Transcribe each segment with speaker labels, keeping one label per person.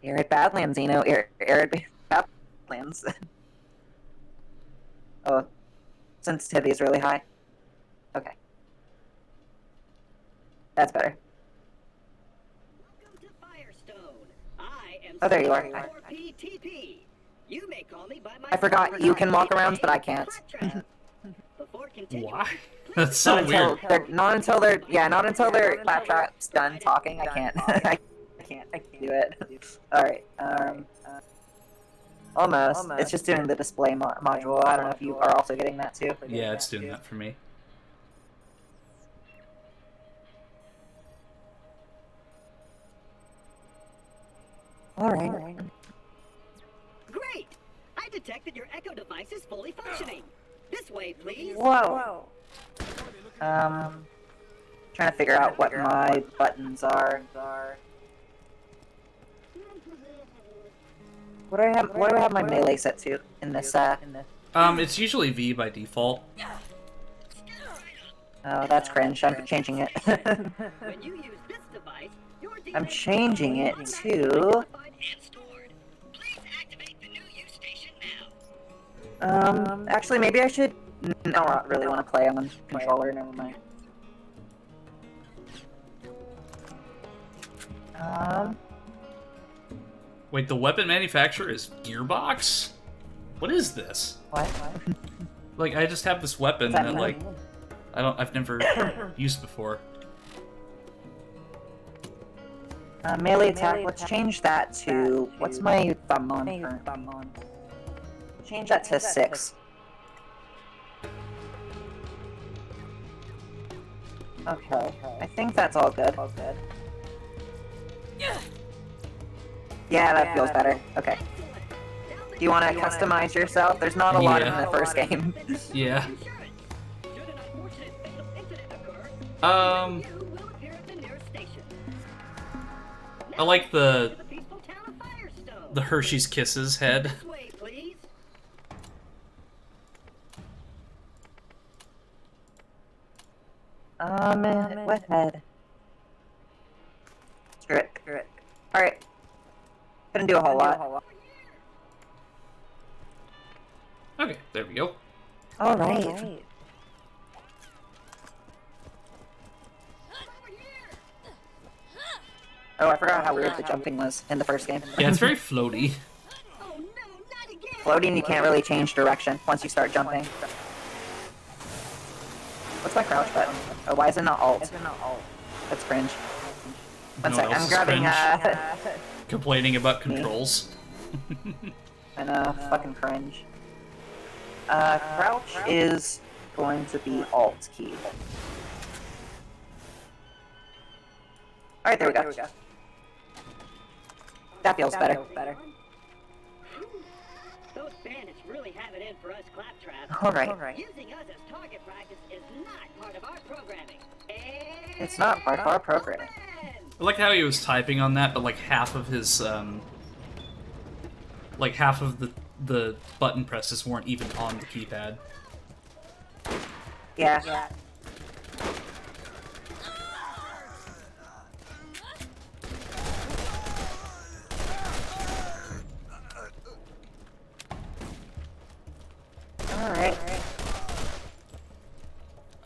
Speaker 1: Arid Badlands, arid Badlands. Oh, sensitivity is really high. Okay. That's better.
Speaker 2: Welcome to Firestone. I am
Speaker 1: Oh, there you are.
Speaker 2: PTP. You may call me by my
Speaker 1: I forgot you can walk around, but I can't.
Speaker 2: Before continuing,
Speaker 3: Why? That's so weird.
Speaker 1: Not until their claptrap's done talking. I can't. I can't do it. All right. Almost. It's just doing the display module. I don't know if you are also getting that too.
Speaker 3: Yeah, it's doing that for me.
Speaker 1: All right.
Speaker 2: Great! I detect that your Echo device is fully functioning. This way, please.
Speaker 1: Whoa. Trying to figure out what my buttons are. What do I have my melee set to in this
Speaker 3: It's usually V by default.
Speaker 1: Oh, that's cringe. I'm changing it.
Speaker 2: When you use this device, your
Speaker 1: I'm changing it to actually maybe I should no, I don't really want to play on the controller, never mind.
Speaker 3: Wait, the weapon manufacturer is Gearbox? What is this?
Speaker 1: What?
Speaker 3: Like, I just have this weapon
Speaker 1: that
Speaker 3: that,
Speaker 1: mean?
Speaker 3: like, I've never used before.
Speaker 1: Melee attack, let's change that to, what's my thumb on? Change that to 6. Okay, I think that's all good. Yeah, that feels better. Okay. Do you want to customize yourself? There's not a lot in the first game.
Speaker 3: Yeah. I like the Hershey's Kisses head.
Speaker 1: What head? Screw it. Alright. Couldn't do a whole lot.
Speaker 3: Okay, there we go.
Speaker 1: Alright. Oh, I forgot how weird the jumping was in the first game.
Speaker 3: Yeah, it's very floaty.
Speaker 1: Floating, you can't really change direction once you start jumping. What's my crouch button? Oh, why is it not alt? That's cringe. One sec, I'm grabbing,
Speaker 3: Complaining about controls.
Speaker 1: I know, fucking cringe. Crouch is going to be alt key. Alright, there we go. That feels better.
Speaker 2: Those bandits really have it in for us claptraps.
Speaker 1: Alright.
Speaker 2: Using us as target practice is not part of our programming.
Speaker 1: It's not part of our programming.
Speaker 3: I like how he was typing on that, but like half of his, like half of the button presses weren't even on the keypad.
Speaker 1: Yeah. Alright.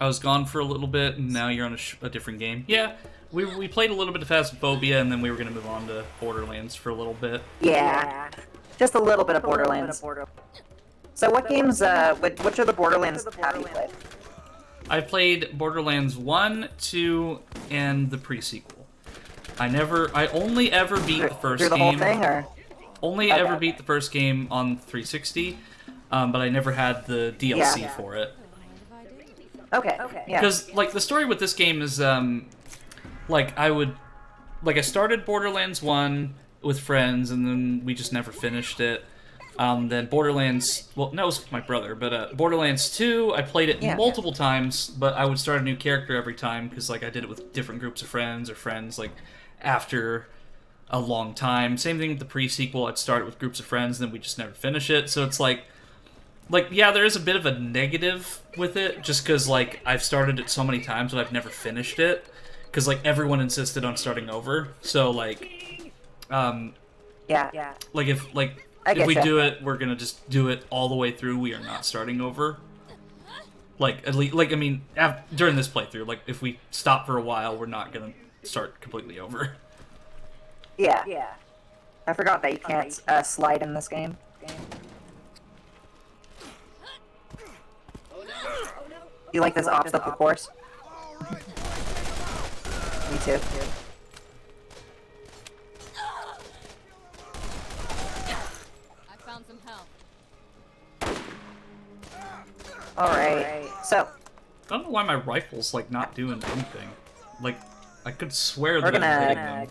Speaker 3: I was gone for a little bit, and now you're on a different game. Yeah, we played a little bit of Phasmophobia, and then we were going to move on to Borderlands for a little bit.
Speaker 1: Yeah. Just a little bit of Borderlands. So what games, which of the Borderlands have you played?
Speaker 3: I played Borderlands 1, 2, and the pre-sequel. I only ever beat the first
Speaker 1: Through the
Speaker 3: game.
Speaker 1: whole thing, or?
Speaker 3: Only ever beat the first game on 360, but I never had the DLC for it.
Speaker 1: Okay, yeah.
Speaker 3: Because, like, the story with this game is, like, I started Borderlands 1 with friends, and then we just never finished it. Then Borderlands, well, no, it was with my brother, but Borderlands 2, I played it multiple times, but I would start a new character every time, because, like, I did it with different groups of friends, or friends, like, after a long time. Same thing with the pre-sequel, I'd start it with groups of friends, and then we just never finish it, so it's like, yeah, there is a bit of a negative with it, just because, like, I've started it so many times, but I've never finished it, because, like, everyone insisted on starting over, so, like,
Speaker 1: Yeah.
Speaker 3: Like if
Speaker 1: I
Speaker 3: if we
Speaker 1: getcha.
Speaker 3: do it, we're gonna just do it all the way through. We are not starting over. Like at least, like I mean, during this playthrough, like if we stop for a while, we're not gonna start completely over.
Speaker 1: Yeah. I forgot that you can't slide in this game. You like this obstacle course? Me too.
Speaker 4: I found some help.
Speaker 1: Alright, so
Speaker 3: I don't know why my rifle's like not doing anything. Like I could swear
Speaker 1: we're
Speaker 3: that I'm
Speaker 1: gonna.
Speaker 3: hitting them.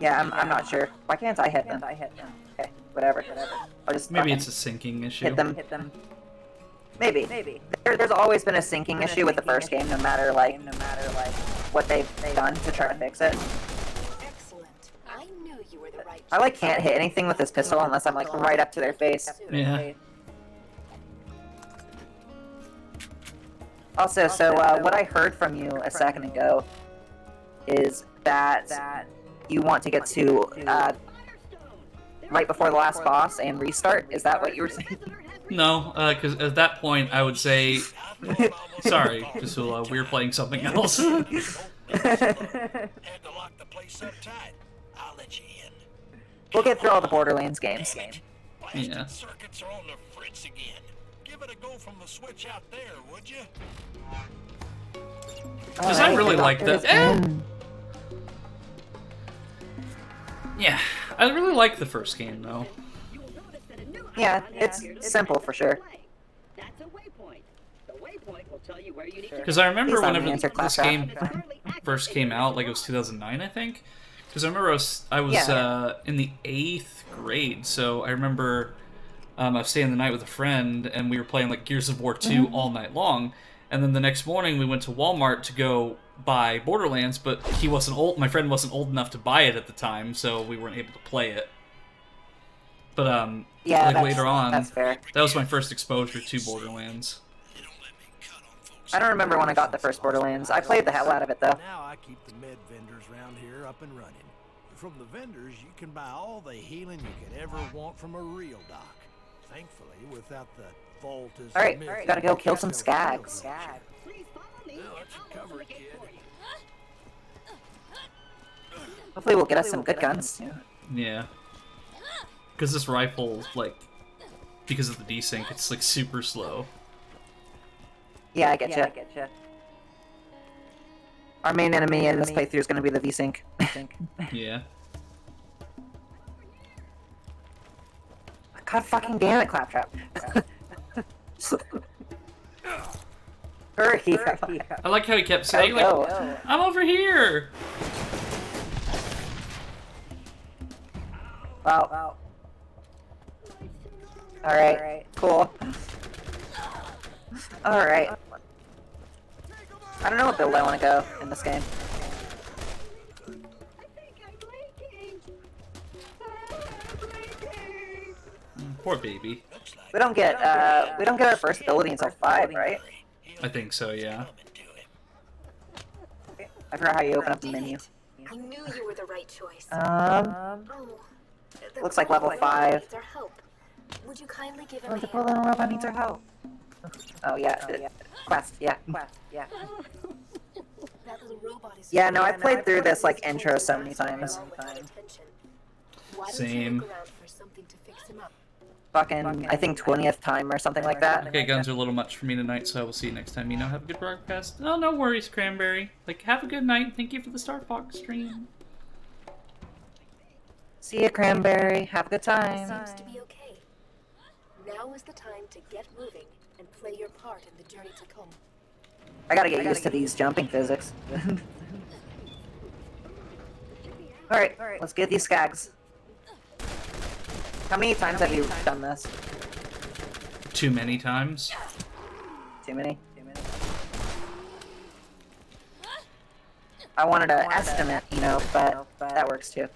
Speaker 1: Yeah, I'm not sure. Why can't I hit them? Okay, whatever. I'll just
Speaker 3: Maybe
Speaker 1: fucking
Speaker 3: it's a syncing issue.
Speaker 1: hit them. Maybe. There's always been a syncing issue with the first game, no matter like what they've done to try to fix it.
Speaker 5: Excellent. I knew you were the right.
Speaker 1: I like can't hit anything with this pistol unless I'm like right up to their face.
Speaker 3: Yeah.
Speaker 1: Also, so what I heard from you a second ago is that you want to get to right before the last boss and restart. Is that what you were saying?
Speaker 3: No, because at that point I would say, sorry, Kasula, we're playing something else.
Speaker 6: Had to lock the place up tight. I'll let you in.
Speaker 1: We'll get through all the Borderlands games.
Speaker 6: Blasted
Speaker 3: Yeah.
Speaker 6: circuits are on the fritz again. Give it a go from the switch out there, would you?
Speaker 3: Because I really like that. Yeah, I really like the first game though.
Speaker 1: Yeah, it's simple for sure.
Speaker 2: That's a waypoint. The waypoint will tell you where you need to
Speaker 3: Because I remember
Speaker 1: Please let me
Speaker 3: whenever
Speaker 1: answer
Speaker 3: this
Speaker 1: Claptrap.
Speaker 3: game first came out, like it was 2009, I think. Because I remember I was
Speaker 1: Yeah.
Speaker 3: in the 8th grade, so I remember I was staying the night with a friend, and we were playing like Gears of War 2 all night long. And then the next morning, we went to Walmart to go buy Borderlands, but he wasn't old. My friend wasn't old enough to buy it at the time, so we weren't able to play it. But
Speaker 1: Yeah,
Speaker 3: like
Speaker 1: that's,
Speaker 3: later on,
Speaker 1: that's fair.
Speaker 3: that was my first exposure to Borderlands.
Speaker 1: I don't remember when I got the first Borderlands. I played the hell out of it though.
Speaker 7: Now I keep the med vendors around here up and running. From the vendors, you can buy all the healing you could ever want from a real doc. Thankfully, without the vault as
Speaker 1: Alright,
Speaker 7: myth
Speaker 1: gotta go
Speaker 7: and
Speaker 1: kill some
Speaker 7: Castro
Speaker 1: skags.
Speaker 7: failed.
Speaker 2: Please follow me.
Speaker 6: that's a cover, kid.
Speaker 1: Hopefully we'll get us some good guns.
Speaker 3: Yeah. Because this rifle, like, because of the desync, it's like super slow.
Speaker 1: Yeah, I getcha. Our main enemy in this playthrough is gonna be the V-Sync.
Speaker 3: Yeah.
Speaker 1: God fucking damn it, Claptrap. Hurry.
Speaker 3: I like how he kept saying, like,
Speaker 1: Go.
Speaker 3: I'm over here!
Speaker 1: Wow. Alright, cool. Alright. I don't know what build I want to go in this game.
Speaker 2: I think I'm breaking. I'm breaking.
Speaker 3: Poor baby.
Speaker 1: We don't get our first ability until 5, right?
Speaker 3: I think so, yeah.
Speaker 1: I forgot how you open up the menu.
Speaker 5: I knew you were the right choice.
Speaker 1: Oh,
Speaker 5: The
Speaker 1: looks like level 5.
Speaker 5: needs our help. Would you kindly give him
Speaker 1: Oh,
Speaker 5: a
Speaker 1: the
Speaker 5: hand?
Speaker 1: poor little robot needs our help. Oh yeah, quest, yeah.
Speaker 5: That little robot is
Speaker 1: Yeah, no, I played through this like intro so many times.
Speaker 5: Why don't
Speaker 3: Same.
Speaker 5: you look around for something to fix him up?
Speaker 1: Fucking, I think 20th time or something like that.
Speaker 3: Okay, guns are a little much for me tonight, so I will see you next time. You know, have a good broadcast. Oh, no worries, Cranberry. Like, have a good night. Thank you for the Star Fox stream.
Speaker 1: See ya, Cranberry. Have a good time.
Speaker 5: Seems to be okay. Now is the time to get moving and play your part in the journey to come.
Speaker 1: I gotta get used to these jumping physics. Alright, let's get these skags. How many times have you done this?
Speaker 3: Too many times.
Speaker 1: Too many? I wanted an estimate, you know, but that works too.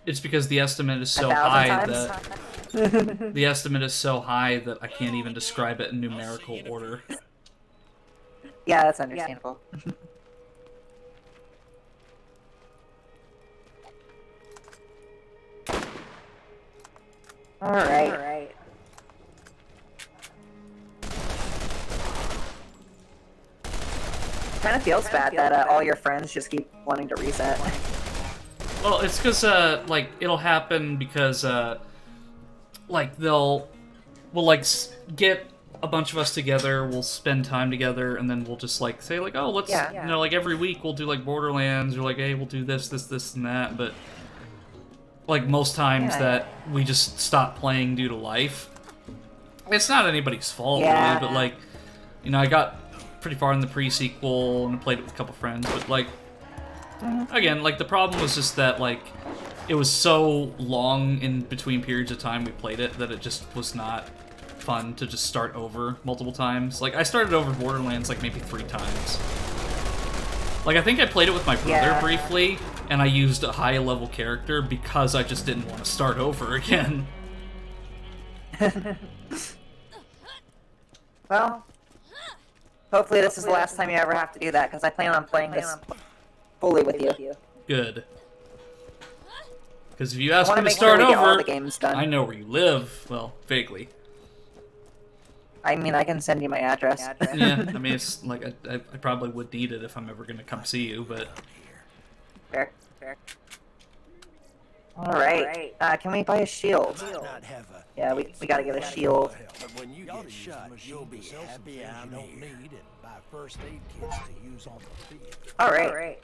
Speaker 3: It's because the estimate is so
Speaker 1: 1,000
Speaker 3: high
Speaker 1: times?
Speaker 3: that the estimate is so high that I can't even describe it in numerical order.
Speaker 1: Yeah, that's understandable. Alright. Kind of feels bad that all your friends just keep wanting to reset.
Speaker 3: Well, it's because, like, it'll happen because, like, we'll, like, get a bunch of us together, we'll spend time together, and then we'll just, like, say, like, oh, let's, you know, like, every week we'll do, like, Borderlands, or, like, hey, we'll do this, and that, but, like, most times that we just stop playing due to life. It's not anybody's fault, really, but, like, you know, I got pretty far in the pre-sequel, and I played it with a couple friends, but, like, again, like, the problem was just that, like, it was so long in between periods of time we played it that it just was not fun to just start over multiple times. Like, I started over Borderlands, like, maybe 3 times. Like, I think I played it with my brother briefly, and I used a high-level character because I just didn't want to start over again.
Speaker 1: Well, hopefully this is the last time you ever have to do that, because I plan on playing this fully with you.
Speaker 3: Good. Because if you ask me to
Speaker 1: make
Speaker 3: start
Speaker 1: sure we get all
Speaker 3: over,
Speaker 1: the games done.
Speaker 3: I know where you live. Well, vaguely.
Speaker 1: I mean, I can send you my address.
Speaker 3: Yeah, I mean, it's like, I probably would need it if I'm ever going to come see you, but...
Speaker 1: Fair. Alright, can we buy a shield? Yeah, we gotta get a shield.
Speaker 7: But when you get shot, you'll be happy I'm don't need and buy first aid kits to use on the field.
Speaker 1: Alright.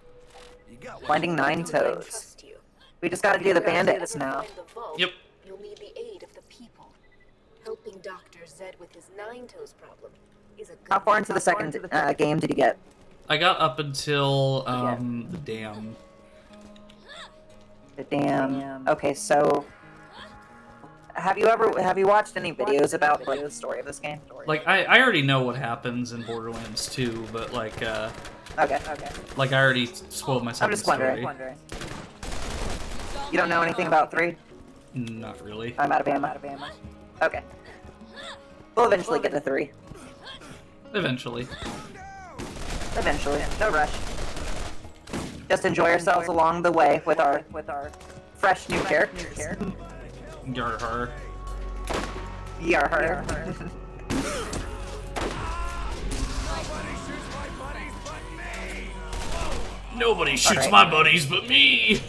Speaker 7: You got what
Speaker 1: Finding 9 toes.
Speaker 5: Trust you.
Speaker 1: We just gotta do the bandits now.
Speaker 5: Find the vault,
Speaker 3: Yep.
Speaker 5: You'll need the aid of the people. Helping Dr. Zed with his 9 toes problem is a good
Speaker 1: How far into the second game did you get?
Speaker 3: I got up until, the dam.
Speaker 1: The dam. Okay, so have you watched any videos about like the story of this game?
Speaker 3: Like, I already know what happens in Borderlands 2, but, like,
Speaker 1: Okay.
Speaker 3: like, I already spoiled myself.
Speaker 1: I'm just wondering. You don't know anything about 3?
Speaker 3: Not really.
Speaker 1: I'm out of ammo. Okay. We'll eventually get to 3.
Speaker 3: Eventually.
Speaker 1: No rush. Just enjoy ourselves along the way with our fresh new characters.
Speaker 3: Yarhar.
Speaker 1: Yarhar.
Speaker 3: Nobody shoots my buddies but me!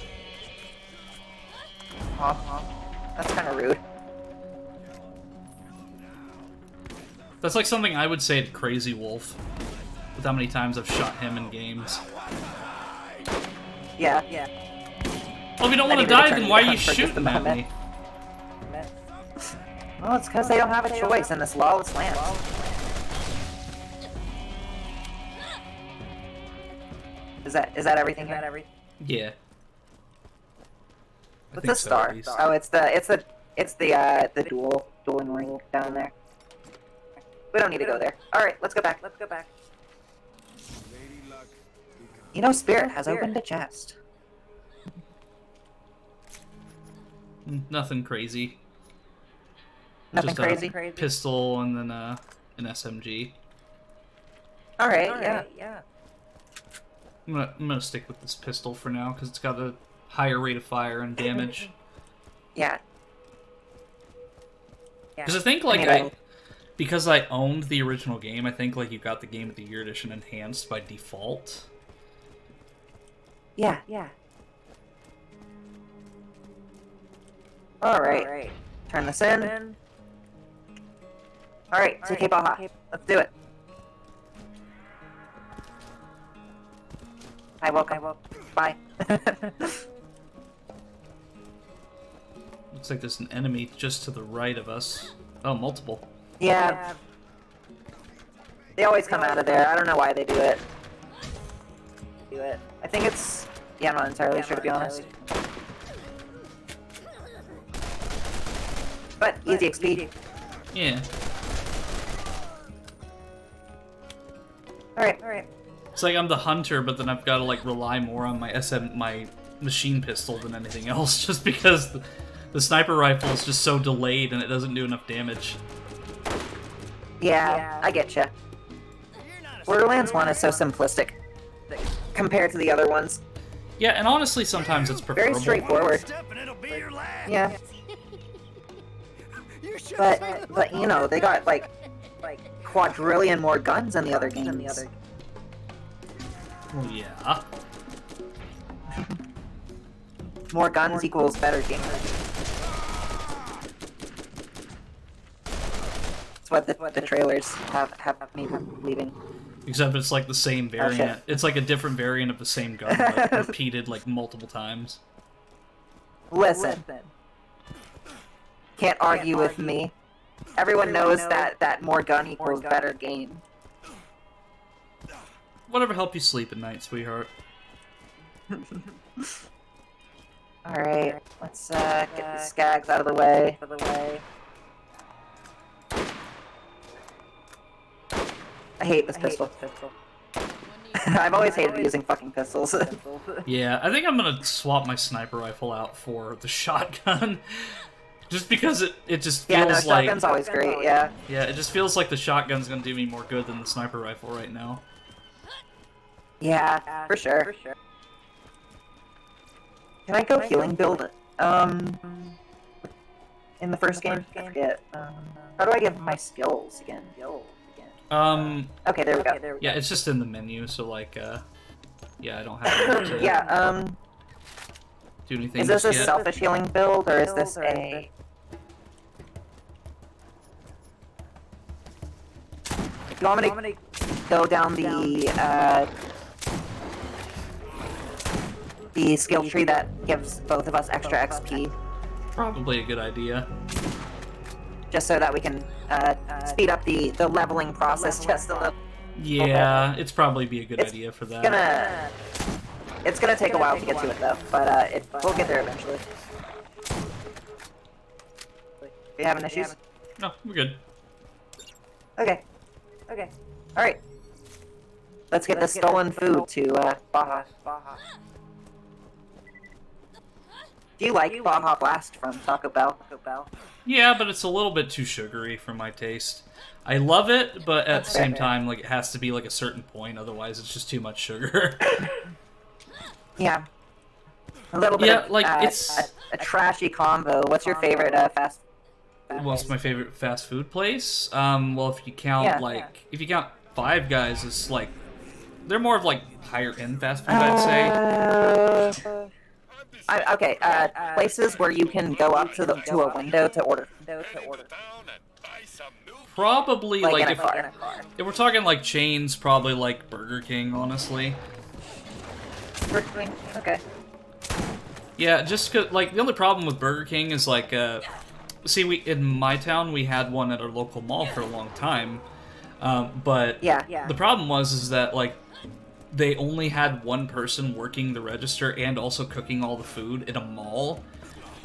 Speaker 1: That's kind of rude.
Speaker 3: That's like something I would say to Crazy Wolf. With how many times I've shot him in games.
Speaker 1: Yeah.
Speaker 3: Well, if you don't want to die, then why are you shooting at me?
Speaker 1: Well, it's because they don't have a choice in this lawless land. Is that everything?
Speaker 3: Yeah.
Speaker 1: What's the star? Oh, it's the dueling ring down there. We don't need to go there. All right, let's go back. You know, Spirit has opened a chest.
Speaker 3: Nothing crazy.
Speaker 1: Nothing
Speaker 3: Just
Speaker 1: crazy.
Speaker 3: a pistol and then an SMG.
Speaker 1: All right, yeah.
Speaker 3: I'm gonna stick with this pistol for now because it's got a higher rate of fire and damage.
Speaker 1: Yeah.
Speaker 3: Because I think like because I owned the original game, I think like you got the Game of the Year edition enhanced by default.
Speaker 1: Yeah. All right. Turn this in. All right, TK Baja. Let's do it. Hi, welcome. Bye.
Speaker 3: Looks like there's an enemy just to the right of us. Oh, multiple.
Speaker 1: Yeah. They always come out of there. I don't know why they do it. I think it's... Yeah, I'm not entirely sure, to be honest. But easy XP.
Speaker 3: Yeah.
Speaker 1: Alright.
Speaker 3: It's like I'm the hunter, but then I've got to like rely more on my machine pistol than anything else, just because the sniper rifle is just so delayed and it doesn't do enough damage.
Speaker 1: Yeah, I getcha. Borderlands 1 is so simplistic compared to the other ones.
Speaker 3: Yeah, and honestly, sometimes it's preferable.
Speaker 1: Very straightforward.
Speaker 7: Step and it'll be your last.
Speaker 1: Yeah. But you know, they got like quadrillion more guns than the other games.
Speaker 3: Well, yeah.
Speaker 1: More guns equals better gamers. That's what the trailers have me believing.
Speaker 3: Except it's like the same variant.
Speaker 1: shit.
Speaker 3: It's like a different variant of the same gun, but repeated like multiple times.
Speaker 1: Listen. Can't argue with me. Everyone knows that more gun equals better game.
Speaker 3: Whatever help you sleep at night, sweetheart.
Speaker 1: Alright, let's get the skags out of the way. I hate this pistol. I've always hated using fucking pistols.
Speaker 3: Yeah, I think I'm gonna swap my sniper rifle out for the shotgun. Just because it just feels
Speaker 1: Yeah, no,
Speaker 3: like...
Speaker 1: shotgun's always great, yeah.
Speaker 3: Yeah, it just feels like the shotgun's gonna do me more good than the sniper rifle right now.
Speaker 1: Yeah, for sure. Can I go healing build? In the first game? I forget. How do I get my skills again? Okay, there we go.
Speaker 3: Yeah, it's just in the menu, so like, yeah, I don't have to
Speaker 1: Yeah,
Speaker 3: do anything
Speaker 1: is this
Speaker 3: just
Speaker 1: a
Speaker 3: yet.
Speaker 1: selfish healing build, or is this a... If you want me to go down the skill tree that gives both of us extra XP,
Speaker 3: Probably a good idea.
Speaker 1: just so that we can speed up the leveling process just a little.
Speaker 3: Yeah, it's probably be a good idea for that.
Speaker 1: It's gonna take a while to get to it though, but we'll get there eventually. You having issues?
Speaker 3: No, we're good.
Speaker 1: Okay. Alright. Let's get the stolen food to Baja. Do you like Baja Blast from Taco Bell?
Speaker 3: Yeah, but it's a little bit too sugary for my tast. I love it, but at the same time, like, it has to be like a certain point, otherwise it's just too much sugar.
Speaker 1: Yeah. A little bit
Speaker 3: Yeah,
Speaker 1: of,
Speaker 3: like, it's...
Speaker 1: a trashy combo. What's your favorite fast
Speaker 3: What's my favorite fast food place? well, if you count, if you count Five Guys as, like, they're more of, like, higher-end fast food, I'd say.
Speaker 1: Okay, places where you can go up to a window to order.
Speaker 3: Probably, like,
Speaker 1: in a car.
Speaker 3: if we're talking, like, chains, probably, like, Burger King, honestly.
Speaker 1: Okay.
Speaker 3: Yeah, just 'cause, like, the only problem with Burger King is, like, see, in my town, we had one at our local mall for a long time, but
Speaker 1: Yeah.
Speaker 3: the problem is that, like, they only had one person working the register and also cooking all the food in a mall.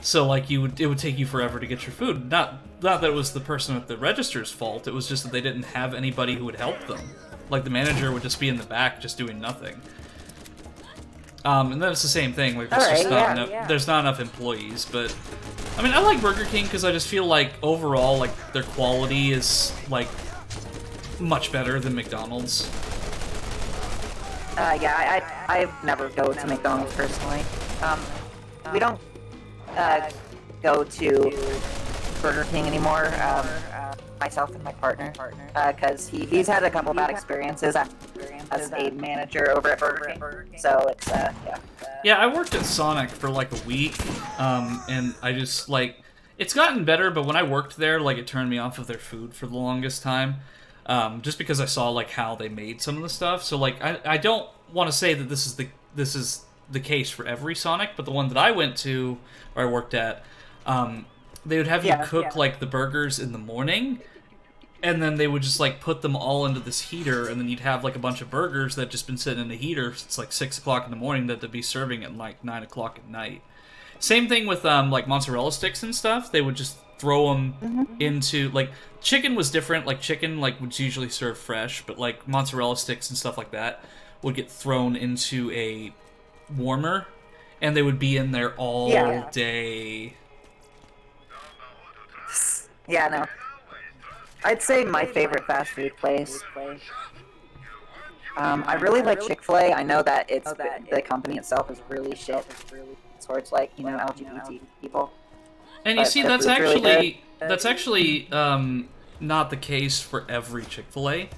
Speaker 3: So, like, it would take you forever to get your food. Not that it was the person at the register's fault, it was just that they didn't have anybody who would help them. Like, the manager would just be in the back just doing nothing. And then it's the same thing, like, there's not enough employees, but... I mean, I like Burger King because I just feel like, overall, like, their quality is, like, much better than McDonald's.
Speaker 1: Yeah, I never go to McDonald's personally. We don't go to Burger King anymore. Myself and my partner, because he's had a couple bad experiences as a manager over at Burger King. So it's yeah.
Speaker 3: Yeah, I worked at Sonic for like a week, and I just like it's gotten better. But when I worked there, like it turned me off of their food for the longest time. Just because I saw like how they made some of the stuff. So like I don't want to say that this is the case for every Sonic, but the one that I went to or I worked at, they would have you cook like the burgers in the morning, and then they would just like put them all into this heater, and then you'd have like a bunch of burgers that just been sitting in the heater since like 6 o'clock in the morning that they'd be serving at like 9 o'clock at night. Same thing with like mozzarella sticks and stuff. They would just throw them into like chicken was different. Like chicken like was usually served fresh, but like mozzarella sticks and stuff like that would get thrown into a warmer, and they would be in there all day.
Speaker 1: Yeah, no. I'd say my favorite fast food place. I really like Chick-fil-A. I know that the company itself is really shit towards like, you know, LGBT people.
Speaker 3: And you
Speaker 1: But
Speaker 3: see,
Speaker 1: the
Speaker 3: that's
Speaker 1: food's really
Speaker 3: actually that's actually not the case for every Chick-fil-A.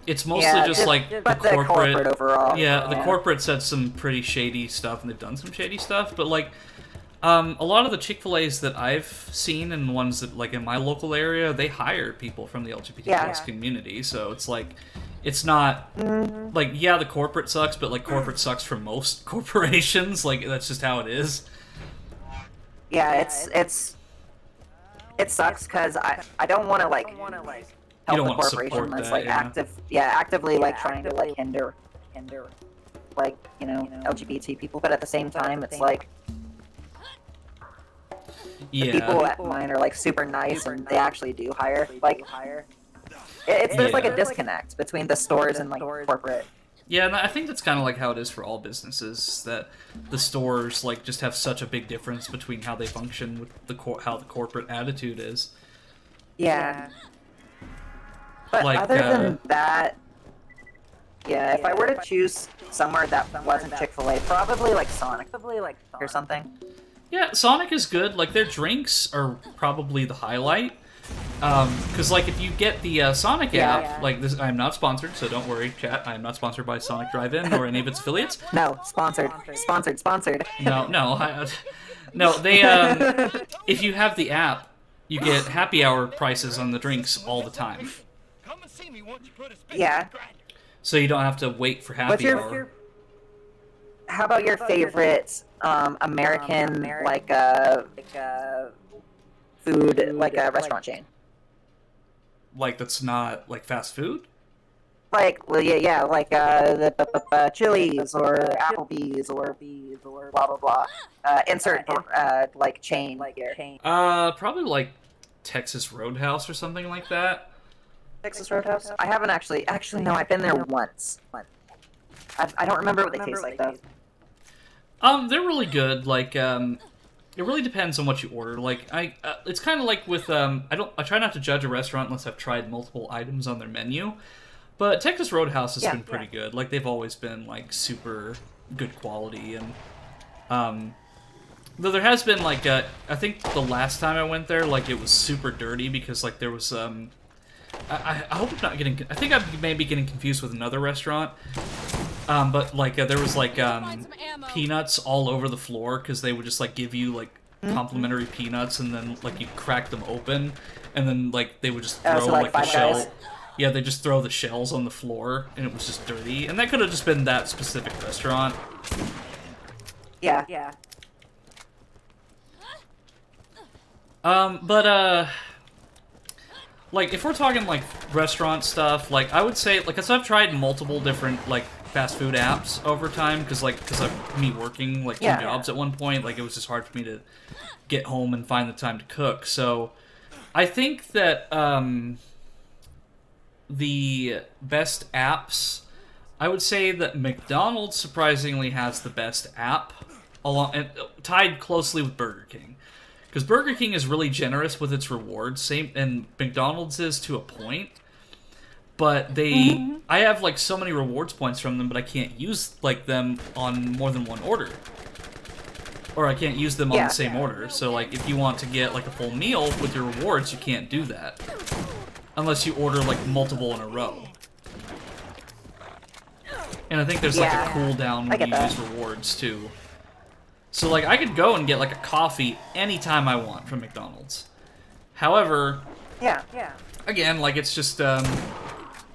Speaker 3: It's mostly just like the
Speaker 1: but the
Speaker 3: corporate
Speaker 1: overall.
Speaker 3: Yeah, the corporate said some pretty shady stuff, and they've done some shady stuff. But like, a lot of the Chick-fil-A's that I've seen and ones that like in my local area, they hire people from the LGBT+ community. So it's like, it's not like, yeah, the corporate sucks, but like corporate sucks for most corporations. Like that's just how it is.
Speaker 1: Yeah, it sucks because I don't want to like help
Speaker 3: You don't
Speaker 1: the
Speaker 3: want to
Speaker 1: corporation
Speaker 3: support
Speaker 1: that's
Speaker 3: that,
Speaker 1: like
Speaker 3: yeah.
Speaker 1: actively like trying to like hinder like LGBT people, but at the same time it's like the people at mine are like super nice and they actually do hire like there's like a disconnect between the stores and like corporate.
Speaker 3: Yeah, and I think that's kind of like how it is for all businesses, that the stores like just have such a big difference between how they function with how the corporate attitude is.
Speaker 1: Yeah. But
Speaker 3: like,
Speaker 1: other than that, yeah, if I were to choose somewhere that wasn't Chick-fil-A, probably like Sonic or something.
Speaker 3: Yeah, Sonic is good. Like, their drinks are probably the highlight. Because, like, if you get the Sonic app, like, this, I am not sponsored, so don't worry, chat. I am not sponsored by Sonic Drive-In or any of its affiliates.
Speaker 1: No, sponsored.
Speaker 3: No, no, they, if you have the app, you get happy hour prices on the drinks all the time.
Speaker 6: Come and see me once you put a spin
Speaker 1: Yeah.
Speaker 6: in the grinder.
Speaker 3: So you don't have to wait for happy hour.
Speaker 1: How about your favorite American food restaurant chain?
Speaker 3: Like, that's not, like, fast food?
Speaker 1: Like, well, yeah, like the Chili's or Applebee's or blah blah blah. Insert like chain here.
Speaker 3: Probably like Texas Roadhouse or something like that.
Speaker 1: Texas Roadhouse. I haven't actually no. I've been there once. I don't remember what they taste like though.
Speaker 3: They're really good. Like, it really depends on what you order. Like, it's kind of like with I try not to judge a restaurant unless I've tried multiple items on their menu. But Texas Roadhouse has been pretty good. Like, they've always been, like, super good quality. And, though there has been, like, I think the last time I went there, like, it was super dirty because, like, there was, I hope I'm not getting, I think I may be getting confused with another restaurant. But, like, there was, like, peanuts all over the floor because they would just, like, give you, like, complimentary peanuts and then, like, you crack them open and then, like, they would just throw, like the shell. Yeah, they just throw the shells on the floor, and it was just dirty. And that could have just been that specific restaurant.
Speaker 1: Yeah.
Speaker 3: Like, if we're talking, like, restaurant stuff, like, I would say, like, 'cause I've tried multiple different, like, fast food apps over time, because of me working, like, two jobs at one point, like, it was just hard for me to get home and find the time to cook. So, I think that, the best apps, I would say that McDonald's surprisingly has the best app, and tied closely with Burger King, because Burger King is really generous with its rewards, and McDonald's is to a point, but I have like so many rewards points from them, but I can't use like them on more than one order, or I can't use them on the same order. So like if you want to get like a full meal with your rewards, you can't do that. Unless you order, like, multiple in a row. And I think there's, like, a cooldown when you use rewards, too. So, like, I could go and get, like, a coffee anytime I want from McDonald's. However... Again, like, it's just,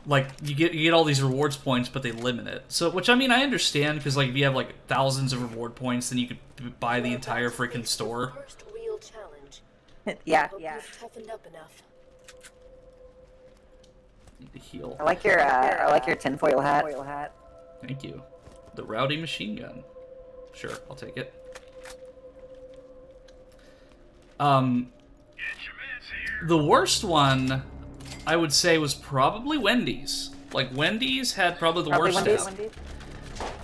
Speaker 3: like, you get all these rewards points, but they limit it. So, which, I mean, I understand, because, like, if you have, like, thousands of reward points, then you could buy the entire freaking store.
Speaker 5: First real challenge.
Speaker 1: Yeah.
Speaker 5: You've toughened up enough.
Speaker 3: Need to heal.
Speaker 1: I like your tinfoil hat.
Speaker 3: Thank you. The rowdy machine gun. Sure, I'll take it. The worst one, I would say, was probably Wendy's. Like, Wendy's had probably the worst app.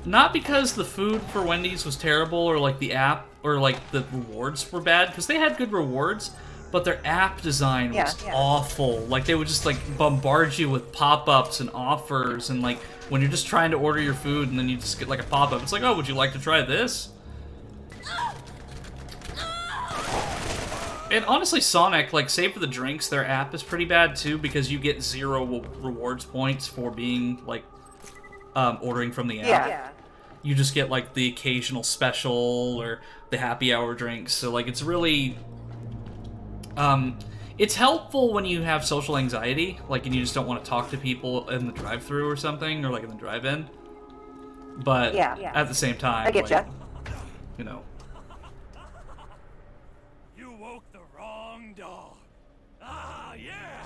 Speaker 3: Not because the food for Wendy's was terrible, or, like, the app, or, like, the rewards were bad, because they had good rewards, but their app design was awful. Like, they would just, like, bombard you with pop-ups and offers, and, like, when you're just trying to order your food, and then you just get, like, a pop-up, it's like, oh, would you like to try this? And honestly, Sonic, like, save for the drinks, their app is pretty bad too because you get 0 rewards points for being like ordering from the app.
Speaker 1: Yeah.
Speaker 3: You just get like the occasional special or the happy hour drinks. So like, it's really it's helpful when you have social anxiety, like, and you just don't want to talk to people in the drive-thru or something, or like in the drive-in. But at the same time,
Speaker 1: I get
Speaker 3: like,
Speaker 1: ya.
Speaker 3: You know.
Speaker 6: You woke the wrong dog. Ah, yeah.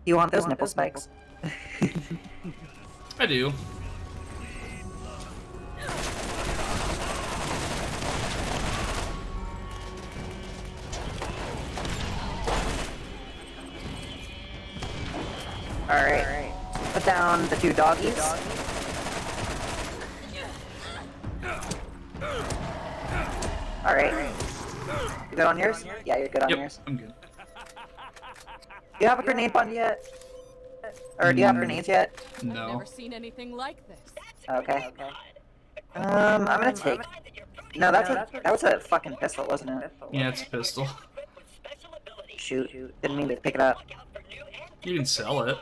Speaker 1: You want those nipple spikes?
Speaker 3: I do.
Speaker 1: Alright. Put down the 2 doggies. Alright. You good on yours? Yeah, you're good on
Speaker 3: Yep,
Speaker 1: yours.
Speaker 3: I'm good.
Speaker 1: Do you have a grenade button yet? Or do you have grenades yet?
Speaker 3: No.
Speaker 4: Never seen anything like this.
Speaker 1: Okay. I'm gonna take... No, that was a fucking pistol, wasn't it?
Speaker 3: Yeah, it's a pistol.
Speaker 1: Shoot. Didn't mean to pick it up.
Speaker 3: You can sell it.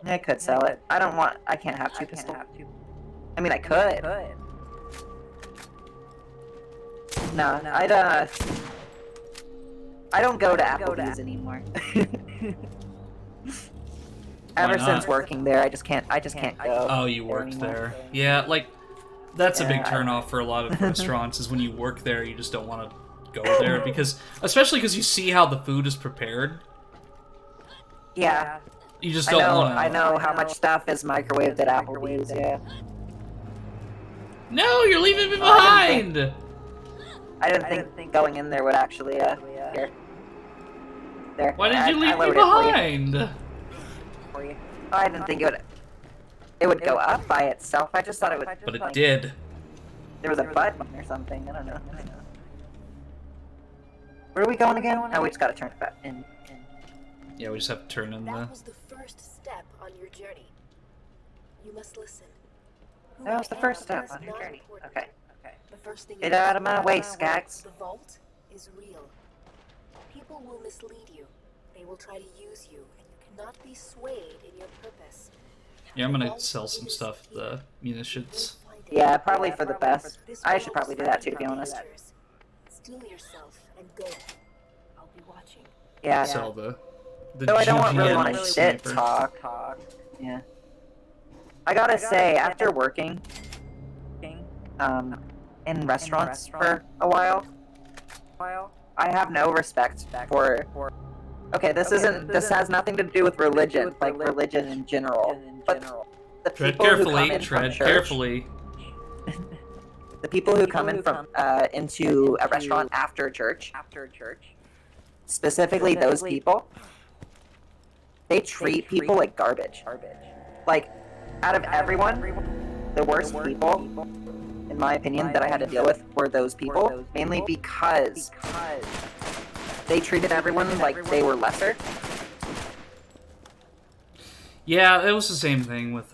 Speaker 1: I could sell it. I can't have 2 pistols. I mean, I could. No, I don't go to Applebee's anymore. Ever
Speaker 3: not?
Speaker 1: since working there, I just can't go.
Speaker 3: Oh, you worked there. Yeah, like, that's a big turnoff for a lot of restaurants, is when you work there, you just don't want to go there, because, especially because you see how the food is prepared.
Speaker 1: Yeah.
Speaker 3: You just don't want to...
Speaker 1: I know how much stuff is microwaved at Applebee's, yeah.
Speaker 3: No, you're leaving me behind!
Speaker 1: I didn't think going in there would actually, here. There.
Speaker 3: Why did you leave me
Speaker 1: loaded it for you.
Speaker 3: behind?
Speaker 1: For you. Oh, I didn't think it would go up by itself. I just thought it would.
Speaker 3: But it did.
Speaker 1: There was a button or something. I don't know. Where are we going again? Oh, we just gotta turn it back in.
Speaker 3: Yeah, we just have to turn in the...
Speaker 5: That was the first step on your journey. You must listen.
Speaker 1: That was the first step on your journey. Okay.
Speaker 5: The first thing
Speaker 1: Get
Speaker 5: you
Speaker 1: out of
Speaker 5: must
Speaker 1: my
Speaker 5: know
Speaker 1: way,
Speaker 5: is
Speaker 1: Skax.
Speaker 5: The vault is real. People will mislead you. They will try to use you, and you cannot be swayed in your purpose.
Speaker 3: Yeah, I'm gonna sell some stuff, the munitions.
Speaker 1: Yeah, probably for the best. I should probably do that too, to be honest.
Speaker 5: Steel yourself and go. I'll be watching.
Speaker 1: Yeah.
Speaker 3: Sell the
Speaker 1: So I don't really
Speaker 3: GGN
Speaker 1: want to shit
Speaker 3: sniper.
Speaker 1: talk. Yeah. I gotta say, after working, in restaurants for a while, I have no respect for. Okay, this has nothing to do with religion, like religion in general. But the
Speaker 3: Tread
Speaker 1: people who come
Speaker 3: carefully,
Speaker 1: in
Speaker 3: tread
Speaker 1: from church,
Speaker 3: carefully.
Speaker 1: the people who come in from into a restaurant after church, specifically those people, they treat people like garbage. Like, out of everyone, the worst people, in my opinion, that I had to deal with were those people, mainly because they treated everyone like they were lesser.
Speaker 3: Yeah, it was the same thing with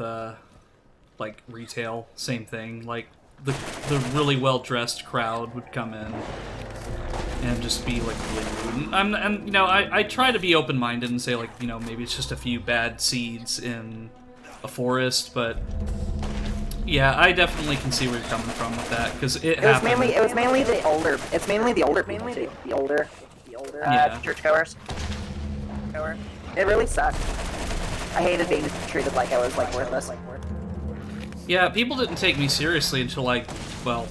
Speaker 3: like retail. Same thing. Like the really well dressed crowd would come in and just be like really rude. And you know, I try to be open minded and say, like, you know, maybe it's just a few bad seeds in a forest, but yeah, I definitely can see where you're coming from with that, because it
Speaker 1: was
Speaker 3: happened.
Speaker 1: mainly the older. It's mainly the older people too. The older
Speaker 3: Yeah.
Speaker 1: churchgoers. It really sucked. I hated being treated like I was like worthless.
Speaker 3: Yeah, people didn't take me seriously until well,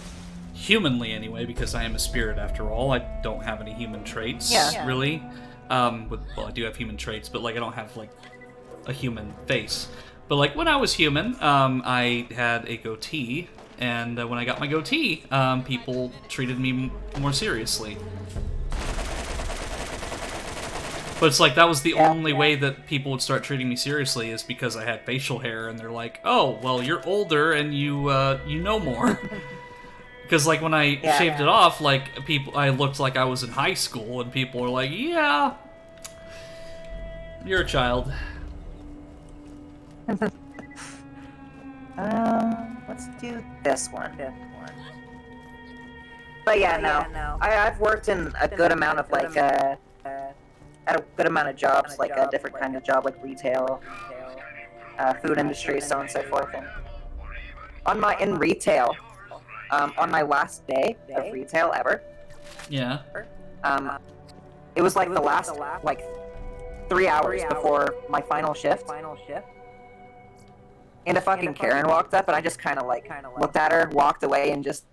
Speaker 3: humanly anyway, because I am a spirit after all. I don't have any human traits, really. Well, I do have human traits, but like I don't have like a human face. But like when I was human, I had a goatee, and when I got my goatee, people treated me more seriously. But it's like that was the only way that people would start treating me seriously, is because I had facial hair, and they're like, "Oh, well, you're older and you know more." Because like when I shaved it off, like I looked like I was in high school, and people were like, "Yeah, you're a child."
Speaker 1: Let's do this one. But yeah, no. I've worked in a good amount of like at a good amount of jobs, like a different kind of job, like retail, food industry, so on and so forth. And in retail, on my last day of retail ever,
Speaker 3: Yeah.
Speaker 1: it was like the last like 3 hours before my final shift. And a fucking Karen walked up, and I just kind of like looked at her, walked away, and just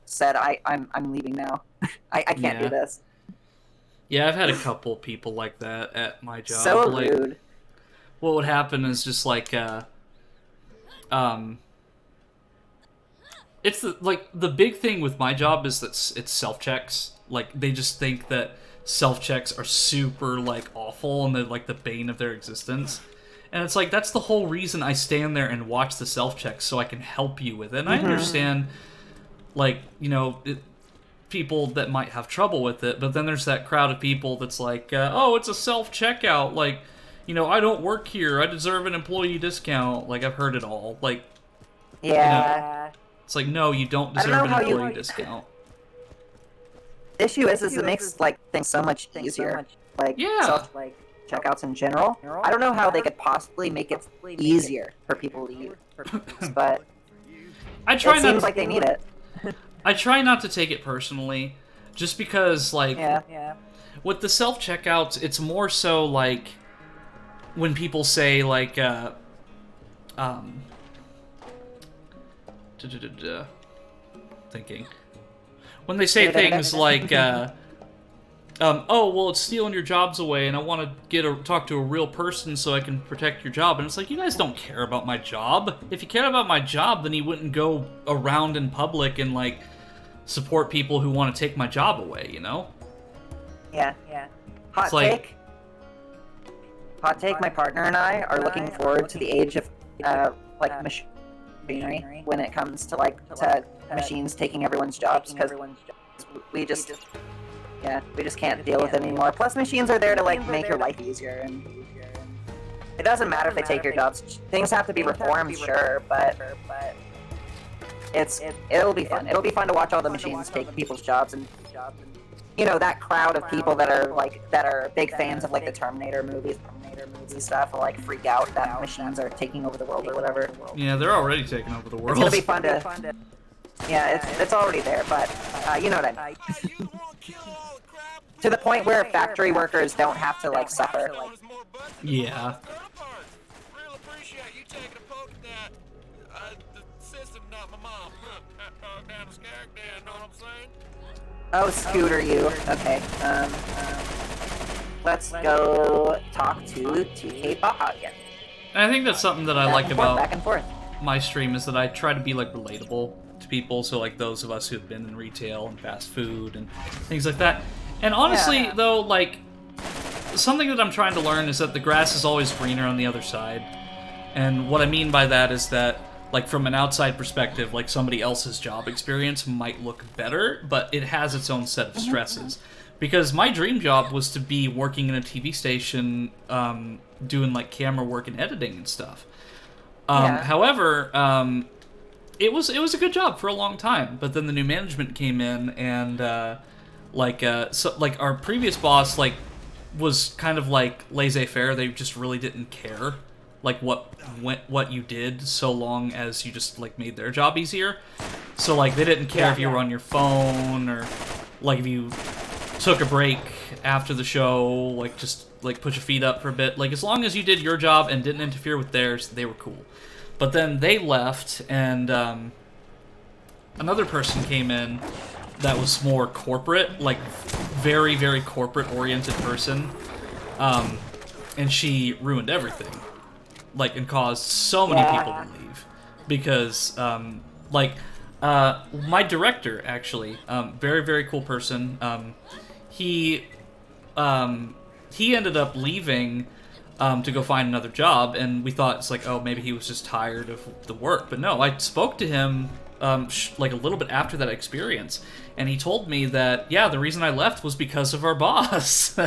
Speaker 1: said, "I'm leaving now. I can't do this."
Speaker 3: Yeah, I've had a couple people like that at my job.
Speaker 1: So
Speaker 3: like,
Speaker 1: rude.
Speaker 3: What would happen is just like, it's the big thing with my job is that it's self checks. Like they just think that self checks are super like awful and they're like the bane of their existence. And it's like, that's the whole reason I stand there and watch the self-checks, so I can help you with it. And I understand, like, you know, people that might have trouble with it, but then there's that crowd of people that's like, oh, it's a self-checkout. Like, you know, I don't work here. I deserve an employee discount. Like, I've heard it all. Like,
Speaker 1: yeah.
Speaker 3: You know, it's like, no, you don't deserve an employee discount.
Speaker 1: The issue is it makes, like, things so much easier. Like, checkouts in general. I don't know how they could possibly make it easier for people to use, but it seems like they need it.
Speaker 3: I try not to take it personally, just because, like, with the self-checkouts, it's more so, like, when people say, like, thinking. When they say things like, oh, well, it's stealing your jobs away, and I want to talk to a real person so I can protect your job. And it's like, you guys don't care about my job. If you cared about my job, then you wouldn't go around in public and, like, support people who want to take my job away, you know?
Speaker 1: Yeah. Hot take, my partner and I are looking forward to the age of, like, machinery when it comes to, like, machines taking everyone's jobs, because we just can't deal with it anymore. Plus, machines are there to, like, make your life easier, and it doesn't matter if they take your jobs. Things have to be reformed, sure, but it'll be fun. It'll be fun to watch all the machines take people's jobs, and you know, that crowd of people that are big fans of, like, the Terminator movies and stuff will, like, freak out that machines are taking over the world or whatever.
Speaker 3: Yeah, they're already taking over the world.
Speaker 1: It's gonna be fun to. Yeah, it's already there, but you know what I mean. To the point where factory workers don't have to, like, suffer.
Speaker 3: Yeah.
Speaker 6: Real appreciate you taking a poke at that. The system, not my mom. Down the skag, know what I'm saying?
Speaker 1: Oh, Scooter, you. Okay. Let's go talk to TK Baja again.
Speaker 3: And I think that's something that I like
Speaker 1: back and forth.
Speaker 3: My stream is that I try to be, like, relatable to people. So, like, those of us who've been in retail and fast food and things like that. And honestly, though, like, something that I'm trying to learn is that the grass is always greener on the other side. And what I mean by that is that, like, from an outside perspective, like, somebody else's job experience might look better, but it has its own set of stresses. Because my dream job was to be working in a TV station, doing, like, camera work and editing and stuff. However, it was a good job for a long time, but then the new management came in and, our previous boss, like, was kind of like laissez-faire. They just really didn't care, like, what you did, so long as you just, like, made their job easier. So, like, they didn't care if you were on your phone, or, like, if you took a break after the show, like, just, like, put your feet up for a bit. Like, as long as you did your job and didn't interfere with theirs, they were cool. But then they left, and another person came in that was more corporate, like, very, very corporate-oriented person, and she ruined everything, like, and caused so many people to leave, because, my director, actually, very, very cool person, he ended up leaving to go find another job, and we thought, it's like, oh, maybe he was just tired of the work, but no, I spoke to him, like, a little bit after that experience, and he told me that, yeah, the reason I left was because of our boss,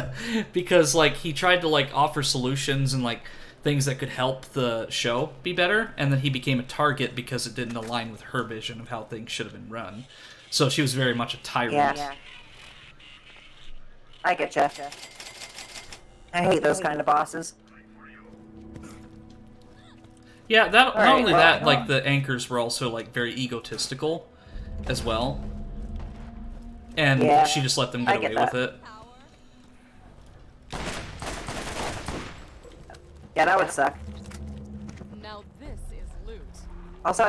Speaker 3: because, like, he tried to, like, offer solutions and, like, things that could help the show be better, and then he became a target because it didn't align with her vision of how things should have been run. So she was very much a tyrant.
Speaker 1: Yeah. I getcha. I hate those kind of bosses.
Speaker 3: Yeah, not
Speaker 1: Alright,
Speaker 3: only
Speaker 1: well,
Speaker 3: that, like, the anchors were also, like, very egotistical as well. And
Speaker 1: Yeah,
Speaker 3: she just let them
Speaker 1: I
Speaker 3: get
Speaker 1: get
Speaker 3: away with
Speaker 1: that.
Speaker 3: it.
Speaker 1: Yeah, that would suck.
Speaker 4: Now this is loot.
Speaker 1: Also,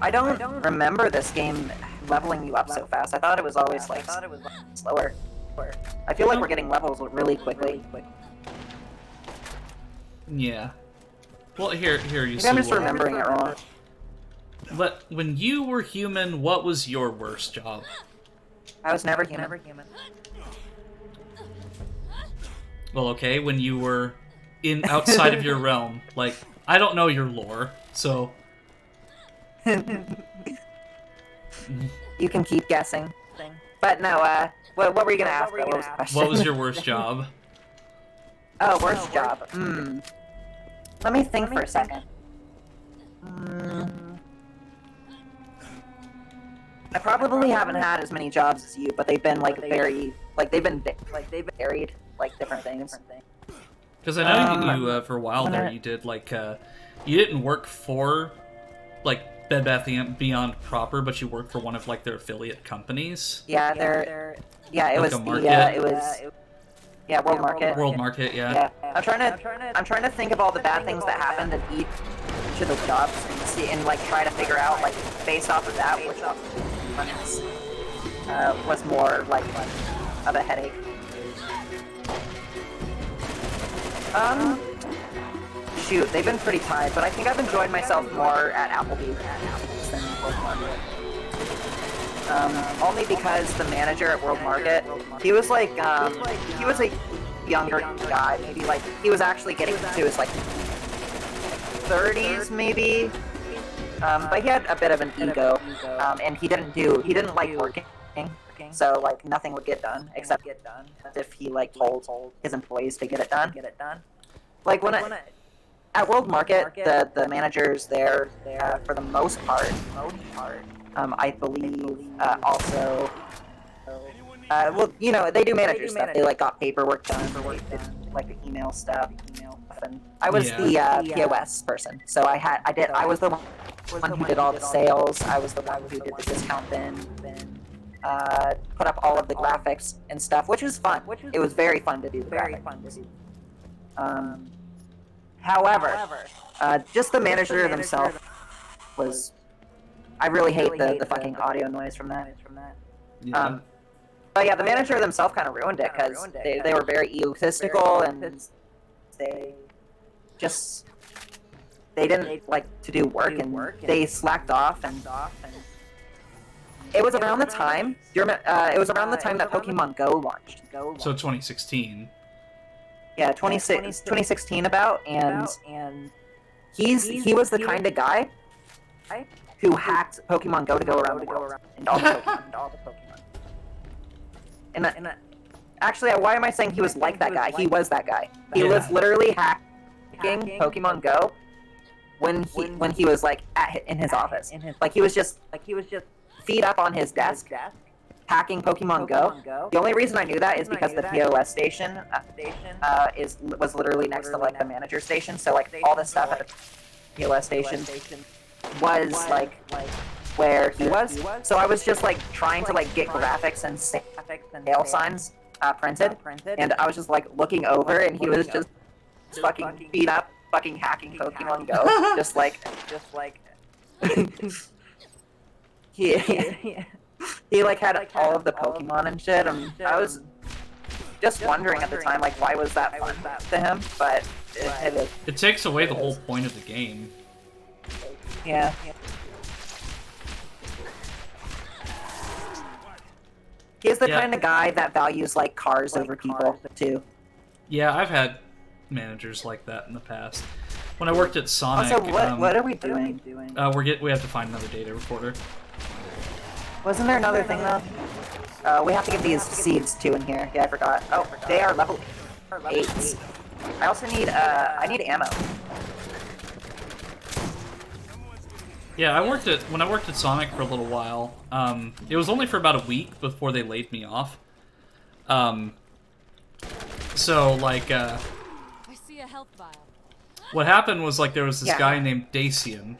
Speaker 1: I don't remember this game leveling you up so fast. I thought it was always like slower. I feel like we're getting levels really quickly.
Speaker 3: Yeah. Well, here you
Speaker 1: Maybe
Speaker 3: see.
Speaker 1: I'm just remembering it wrong.
Speaker 3: But when you were human, what was your worst job?
Speaker 1: I was never human.
Speaker 3: Well, okay, when you were outside of your realm. Like, I don't know your lore, so...
Speaker 1: You can keep guessing. But no, what were you gonna ask? What was the question?
Speaker 3: What was your worst job?
Speaker 1: Oh, worst job. Let me think for a second. I probably haven't had as many jobs as you, but they've been like very, they've varied, like different things.
Speaker 3: Because I know you for a while there, you did like you didn't work for like Bed Bath & Beyond proper, but you worked for one of like their affiliate companies.
Speaker 1: Yeah, it was World Market.
Speaker 3: World Market, yeah.
Speaker 1: Yeah, I'm trying to think of all the bad things that happened in each of those jobs and see and like try to figure out like based off of that which one was more like of a headache. Shoot, they've been pretty tied, but I think I've enjoyed myself more at Applebee's than World Market. Only because the manager at World Market, he was like, he was a younger guy, maybe like, he was actually getting to his like 30s maybe, but he had a bit of an ego, and he didn't like working, so like nothing would get done except if he like told his employees to get it done. Like when at World Market, the managers there, for the most part, I believe, also, well, you know, they do manager stuff. They like got paperwork done, like the email stuff. And I was the POS person, so I was the one who did all the sales. I was the one who did the discount bin, put up all of the graphics and stuff, which was fun. It was very fun to do the graphics. However, just the manager themselves was. I really hate the fucking audio noise from that.
Speaker 3: Yeah.
Speaker 1: But yeah, the manager themselves kind of ruined it because they were very egotistical and they didn't like to do work and they slacked off and it was around the time. It was around the time that Pokemon Go launched.
Speaker 3: So 2016.
Speaker 1: Yeah, 2016 about, and he was the kind of guy who hacked Pokemon Go to go around the world and all the Pokemon. And actually, why am I saying he was like that guy? He was that guy. He was literally hacking Pokemon Go when he was like in his office. Like he was just feet up on his desk. Hacking Pokemon Go. The only reason I knew that is because the POS station was literally next to like the manager station. So like all the stuff at the POS station was like where he was. So I was just like trying to like get graphics and sale signs printed, and I was just like looking over, and he was just fucking beat up, fucking hacking Pokemon Go, just like he like had all of the Pokemon and shit, and I was just wondering at the time, like, why was that fun to him? But
Speaker 3: It takes away the whole point of the game.
Speaker 1: yeah. He's the kind of guy that values like cars over people too.
Speaker 3: Yeah, I've had managers like that in the past. When I worked at Sonic,
Speaker 1: Also, what are we doing?
Speaker 3: we have to find another data recorder.
Speaker 1: Wasn't there another thing though? We have to get these seeds too in here. Yeah, I forgot. Oh, they are level 8. I also need I need ammo.
Speaker 3: Yeah, when I worked at Sonic for a little while. It was only for about a week before they laid me off. So like,
Speaker 4: I see a health vial.
Speaker 3: what happened was like there was this
Speaker 1: Yeah.
Speaker 3: guy named Dacian.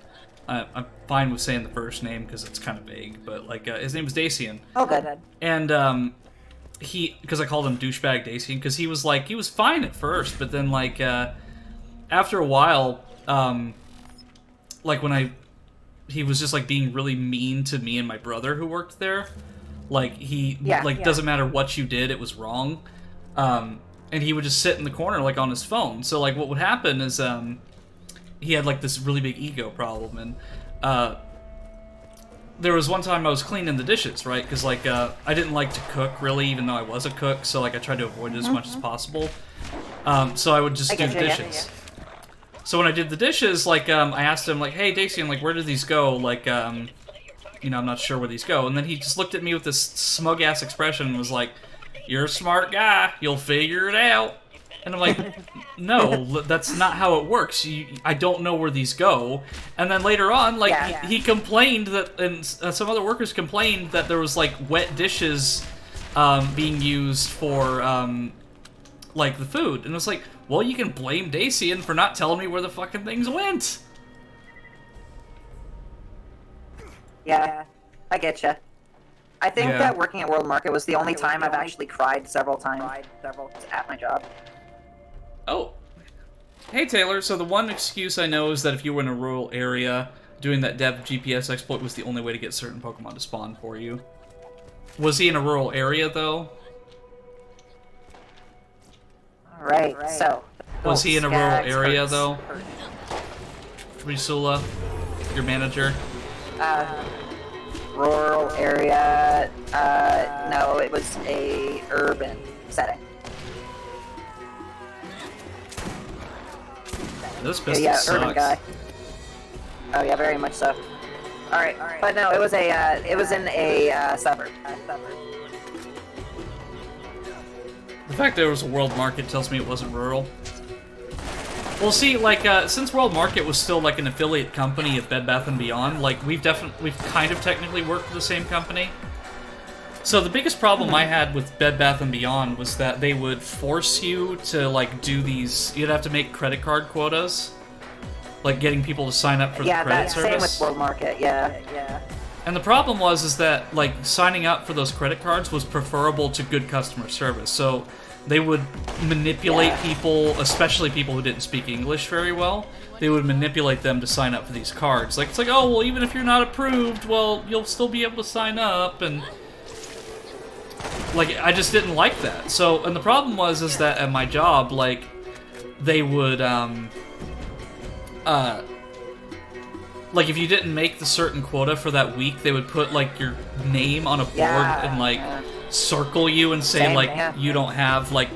Speaker 3: I'm fine with saying the first name because it's kind of vague, but like his name was Dacian,
Speaker 1: Oh, good.
Speaker 3: and because I called him douchebag Dacian because he was fine at first, but then like after a while, like he was just like being really mean to me and my brother who worked there. Like doesn't matter what you did, it was wrong. And he would just sit in the corner like on his phone. So like what would happen is he had like this really big ego problem, and there was one time I was cleaning the dishes, right? Because like I didn't like to cook really, even though I was a cook. So like I tried to avoid it as much as possible. So I would just do the dishes. So when I did the dishes, like, I asked him, like, hey, Dacian, like, where did these go? Like, I'm not sure where these go. And then he just looked at me with this smug-ass expression and was like, you're a smart guy. You'll figure it out. And I'm like, no, that's not how it works. I don't know where these go. And then later on, like, he complained that, and some other workers complained that there was, like, wet dishes being used for, like, the food. And it was like, well, you can blame Dacian for not telling me where the fucking things went.
Speaker 1: Yeah, I get you. I think
Speaker 3: Yeah.
Speaker 1: that working at World Market was the only time I've actually cried several times at my job.
Speaker 3: Oh. Hey, Taylor. So the one excuse I know is that if you were in a rural area, doing that dev GPS exploit was the only way to get certain Pokemon to spawn for you. Was he in a rural area, though?
Speaker 1: Right, so...
Speaker 3: Was he in a rural
Speaker 1: Skaggs
Speaker 3: area,
Speaker 1: hurts.
Speaker 3: though? Risula, your manager?
Speaker 1: Rural area... no, it was a urban setting.
Speaker 3: This pistol
Speaker 1: Yeah,
Speaker 3: sucks.
Speaker 1: urban guy. Oh yeah, very much so. Alright, but no, it was in a suburb.
Speaker 3: The fact there was a World Market tells me it wasn't rural. Well, see, like, since World Market was still, like, an affiliate company of Bed Bath & Beyond, like, we've kind of technically worked for the same company. So the biggest problem I had with Bed Bath & Beyond was that they would force you to, like, do these... You'd have to make credit card quotas. Like, getting people to sign up for the credit service.
Speaker 1: Yeah, same with World Market, yeah.
Speaker 3: And the problem is that, like, signing up for those credit cards was preferable to good customer service. So they would manipulate people, especially people who didn't speak English very well. They would manipulate them to sign up for these cards. Like, it's like, oh, well, even if you're not approved, well, you'll still be able to sign up, and... Like, I just didn't like that. So, and the problem is that at my job, like, they would, like, if you didn't make the certain quota for that week, they would put, like, your name on a board and, like, circle you and say, you don't have, like,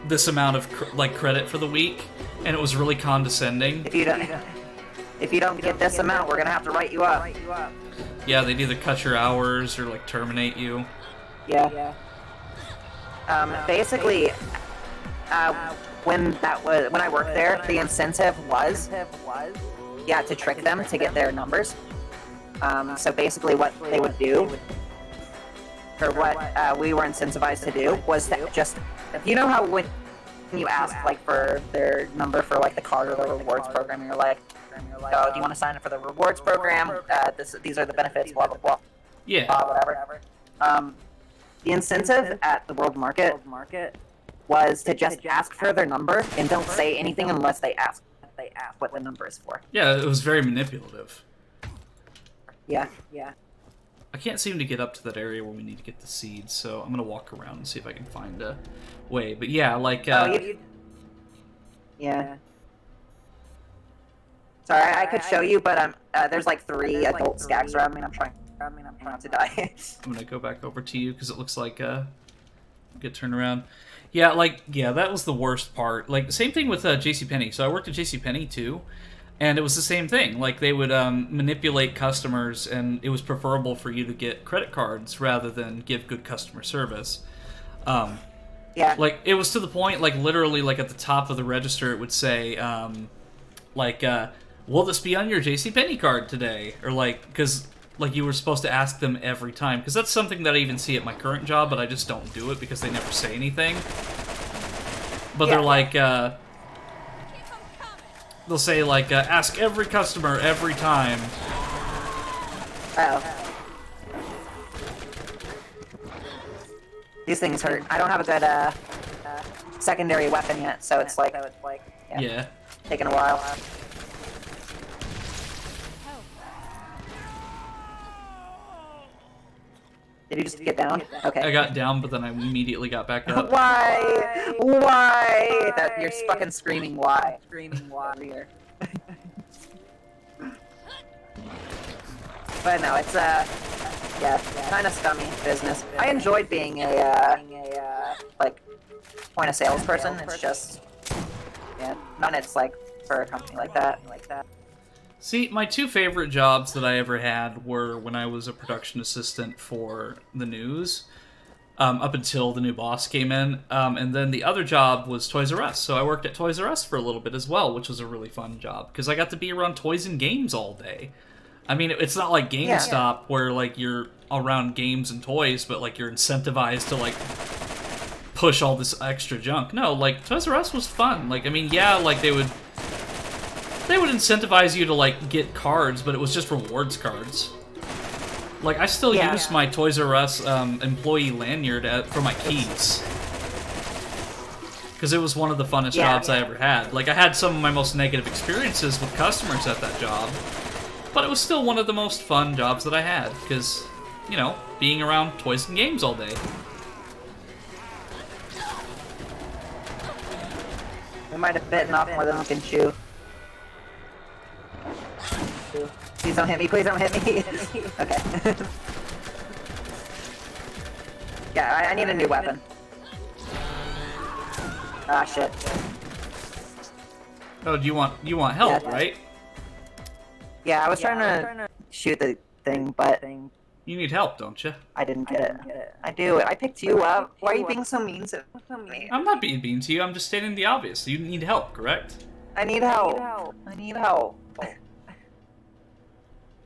Speaker 3: this amount of, credit for the week. And it was really condescending.
Speaker 1: If you don't get this amount, we're gonna have to write you up.
Speaker 3: Yeah, they'd either cut your hours or, like, terminate you.
Speaker 1: Yeah. Basically, when I worked there, the incentive was, to trick them to get their numbers. So basically, what they would do, or what we were incentivized to do, was that just, you know how when you ask like for their number for like the card or the rewards program, you're like, oh, do you want to sign up for the rewards program? These are the benefits, blah blah blah.
Speaker 3: Yeah.
Speaker 1: Whatever. The incentive at the World Market was to just ask for their number and don't say anything unless they ask what the number is for.
Speaker 3: Yeah, it was very manipulative.
Speaker 1: Yeah.
Speaker 3: I can't seem to get up to that area where we need to get the seeds, so I'm gonna walk around and see if I can find a way. But yeah, like,
Speaker 1: yeah. Sorry, I could show you, but there's like 3 adult Skaggs around me, and I'm trying not to die.
Speaker 3: I'm gonna go back over to you because it looks like get turned around. Yeah, that was the worst part. Like, same thing with JCPenney. So I worked at JCPenney too, and it was the same thing. Like, they would manipulate customers, and it was preferable for you to get credit cards rather than give good customer service.
Speaker 1: Yeah.
Speaker 3: Like, it was to the point, like, literally, like, at the top of the register, it would say, will this be on your JCPenney card today? Or like, because like you were supposed to ask them every time, because that's something that I even see at my current job, but I just don't do it because they never say anything. But they're like, they'll say like, ask every customer every time.
Speaker 1: Oh. These things hurt. I don't have a good secondary weapon yet, so it's like
Speaker 3: Yeah.
Speaker 1: taking a while. Did you just get down? Okay.
Speaker 3: I got down, but then I immediately got back up.
Speaker 1: Why? Why? That you're fucking screaming. Why? Screaming. Why? Here. But no, it's yeah, kind of scummy business. I enjoyed being a like point of sales person. It's just none. It's like for a company like that.
Speaker 3: See, my two favorite jobs that I ever had were when I was a production assistant for the news, up until the new boss came in, and then the other job was Toys R Us. So I worked at Toys R Us for a little bit as well, which was a really fun job, because I got to be around toys and games all day. I mean, it's not like GameStop where like you're around games and toys, but like you're incentivized to like push all this extra junk. No, like Toys R Us was fun. Like, I mean, yeah, like they would incentivize you to like get cards, but it was just rewards cards. Like, I still use my Toys R Us employee lanyard for my keys, because it was one of the funnest jobs I ever had. Like, I had some of my most negative experiences with customers at that job, but it was still one of the most fun jobs that I had, because, you know, being around toys and games all day.
Speaker 1: We might have bitten off more than we can chew. Please don't hit me, please don't hit me. Okay. Yeah, I need a new weapon. Ah, shit.
Speaker 3: Oh, do you want help, right?
Speaker 1: Yeah, I was trying to shoot the thing, but
Speaker 3: You need help, don't you?
Speaker 1: I didn't get it. I do. I picked you up. Why are you being so mean to me?
Speaker 3: I'm not being mean to you, I'm just stating the obvious. You need help, correct?
Speaker 1: I need help. I need help.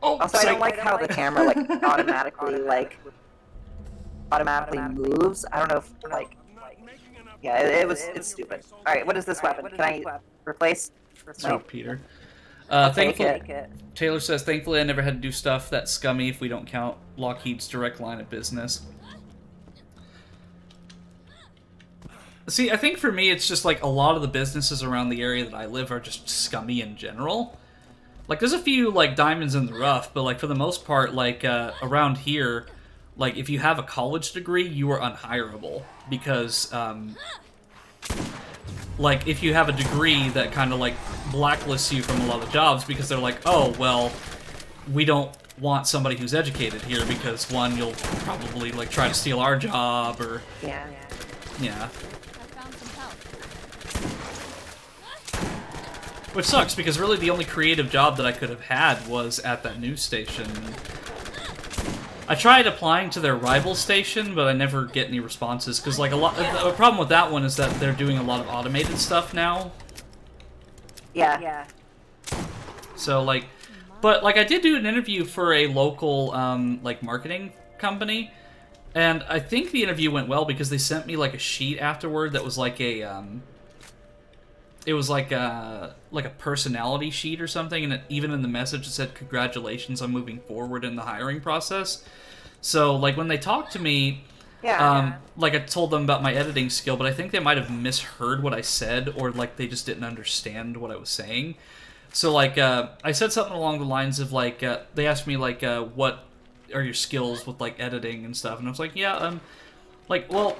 Speaker 3: Oh,
Speaker 1: Also, I don't like how the camera like automatically moves. I don't know if yeah, it's stupid. All right, what is this weapon? Can I replace?
Speaker 3: So, Peter.
Speaker 1: Take it.
Speaker 3: Taylor says, thankfully I never had to do stuff that's scummy if we don't count Lockheed's direct line of business. See, I think for me it's just like a lot of the businesses around the area that I live are just scummy in general. Like, there's a few, like, diamonds in the rough, but, like, for the most part, like, around here, like, if you have a college degree, you are unhireable. Because, like, if you have a degree that kind of, like, blacklists you from a lot of jobs because they're like, oh, well, we don't want somebody who's educated here because, one, you'll probably, like, try to steal our job, or...
Speaker 1: Yeah.
Speaker 3: Yeah.
Speaker 4: I found some help.
Speaker 3: Which sucks, because really the only creative job that I could have had was at that news station. I tried applying to their rival station, but I never get any responses, because like the problem with that one is that they're doing a lot of automated stuff now.
Speaker 1: Yeah.
Speaker 3: So like, but like I did do an interview for a local like marketing company, and I think the interview went well because they sent me like a sheet afterward that was like a it was like a personality sheet or something, and even in the message it said, "Congratulations on moving forward in the hiring process." So, like, when they talked to me, like, I told them about my editing skill, but I think they might have misheard what I said, or, like, they just didn't understand what I was saying. So, like, I said something along the lines of, like, they asked me, like, what are your skills with, like, editing and stuff, and I was like, yeah, like, well,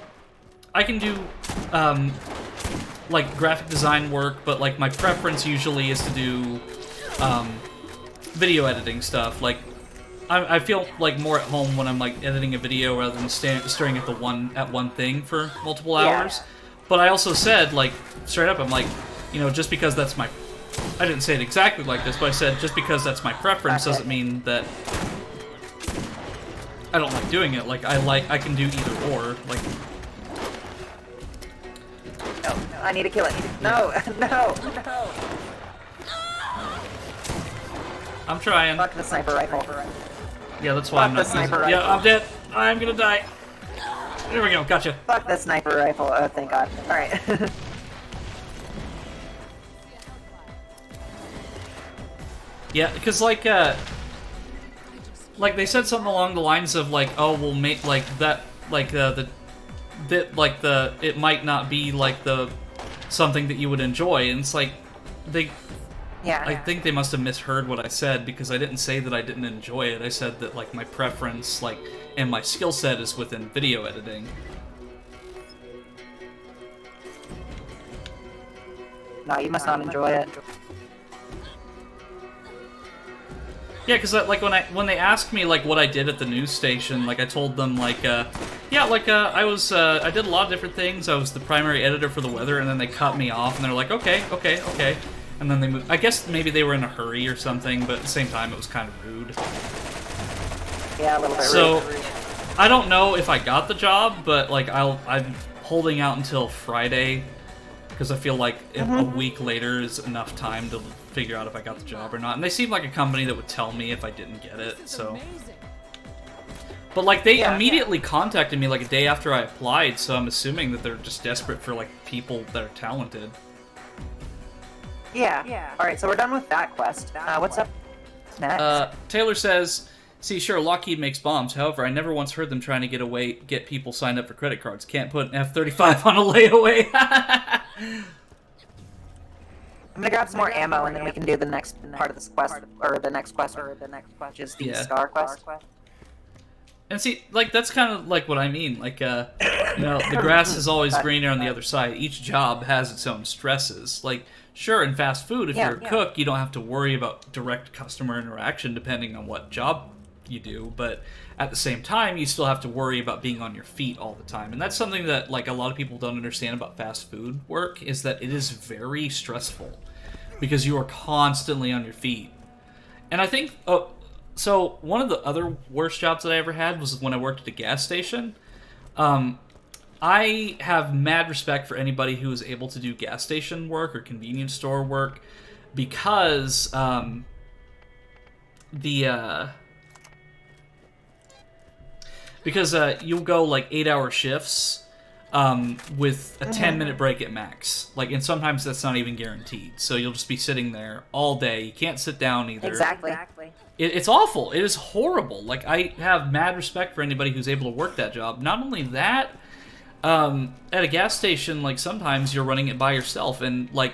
Speaker 3: I can do, like, graphic design work, but, like, my preference usually is to do, video editing stuff. Like, I feel, like, more at home when I'm, like, editing a video rather than staring at one thing for multiple hours. But I also said, like, straight up, I'm like, you know, just because that's my... I didn't say it exactly like this, but I said, just because that's my preference doesn't mean that I don't like doing it. Like, I can do either or, like...
Speaker 1: No, I need to kill it. No, no, no.
Speaker 3: I'm trying.
Speaker 1: Fuck the sniper rifle.
Speaker 3: Yeah, that's why I'm not using it. Yeah, I'm dead. I'm gonna die. There we go, gotcha.
Speaker 1: Fuck the sniper rifle. Oh, thank God. Alright.
Speaker 3: Yeah, because like they said something along the lines of like, oh, we'll make like that, like it might not be like the something that you would enjoy, and it's like they.
Speaker 1: Yeah.
Speaker 3: I think they must have misheard what I said, because I didn't say that I didn't enjoy it. I said that like my preference, like, and my skill set is within video editing.
Speaker 1: No, you must not enjoy it.
Speaker 3: Yeah, because like when they asked me like what I did at the news station, like I told them like yeah, like I did a lot of different things. I was the primary editor for the weather, and then they cut me off, and they're like, okay, and then they moved. I guess maybe they were in a hurry or something, but at the same time it was kind of rude.
Speaker 1: Yeah, a little bit
Speaker 3: So
Speaker 1: rude.
Speaker 3: I don't know if I got the job, but like I'm holding out until Friday, because I feel like if a week later is enough time to figure out if I got the job or not. And they seem like a company that would tell me if I didn't get it, so. But like they immediately contacted me like a day after I applied, so I'm assuming that they're just desperate for like people that are talented.
Speaker 1: Yeah. Alright, so we're done with that quest. What's up next?
Speaker 3: Taylor says, see, sure, Lockheed makes bombs. However, I never once heard them trying to get people signed up for credit cards. Can't put an F-35 on a layaway.
Speaker 1: I'm gonna grab some more ammo, and then we can do the next part of this quest, or the next quest, which is the Scar quest.
Speaker 3: And see, like, that's kind of like what I mean. Like, you know, the grass is always greener on the other side. Each job has its own stresses. Like, sure, in fast food, if you're a cook, you don't have to worry about direct customer interaction depending on what job you do. But at the same time, you still have to worry about being on your feet all the time. And that's something that, like, a lot of people don't understand about fast food work, is that it is very stressful. Because you are constantly on your feet. And I think... so, one of the other worst jobs that I ever had was when I worked at a gas station. I have mad respect for anybody who is able to do gas station work or convenience store work, because you'll go like 8-hour shifts with a 10-minute break at max. Like, and sometimes that's not even guaranteed. So you'll just be sitting there all day. You can't sit down either.
Speaker 1: Exactly.
Speaker 3: It's awful. It is horrible. Like, I have mad respect for anybody who's able to work that job. Not only that, at a gas station, like, sometimes you're running it by yourself, and, like,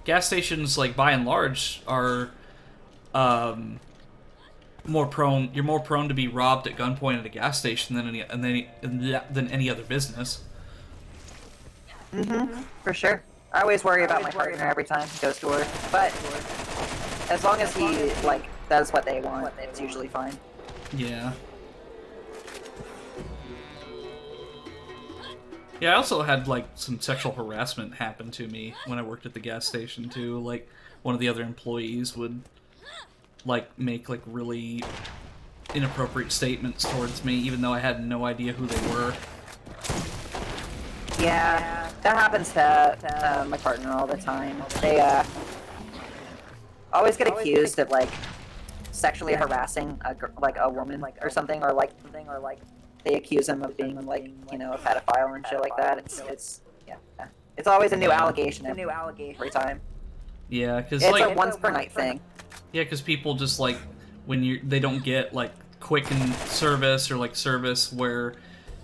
Speaker 3: gas stations, like, by and large, are, you're more prone to be robbed at gunpoint at a gas station than any other business.
Speaker 1: For sure. I always worry about my partner every time he goes to work, but as long as he, like, does what they want, it's usually fine.
Speaker 3: Yeah. Yeah, I also had, like, some sexual harassment happen to me when I worked at the gas station, too. Like, one of the other employees would, like, make, like, really inappropriate statements towards me, even though I had no idea who they were.
Speaker 1: Yeah, that happens to my partner all the time. They, always get accused of, like, sexually harassing a woman, or something, or they accuse him of being, like, you know, a pedophile and shit like that. It's always a new allegation every time.
Speaker 3: Yeah, because,
Speaker 1: It's
Speaker 3: like,
Speaker 1: a once per night thing.
Speaker 3: yeah, because people just, like, when they don't get, like, quicken service, or, like, service where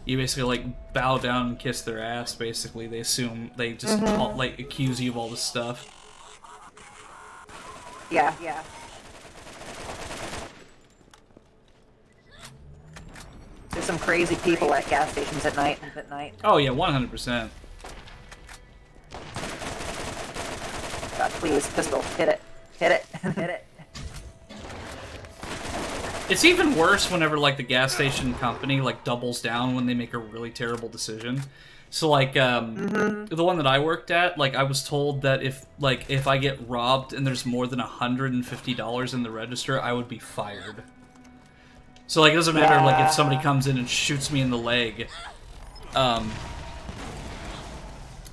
Speaker 3: you basically, like, bow down and kiss their ass, basically. They assume, they just, like, accuse you of all this stuff.
Speaker 1: Yeah. There's some crazy people at gas stations at night.
Speaker 3: Oh, yeah, 100%.
Speaker 1: God, please, pistol, hit it. Hit it.
Speaker 3: It's even worse whenever, like, the gas station company, like, doubles down when they make a really terrible decision. So, like, the one that I worked at, like, I was told that if I get robbed and there's more than $150 in the register, I would be fired. So, like, it doesn't matter, like, if somebody comes in and shoots me in the leg.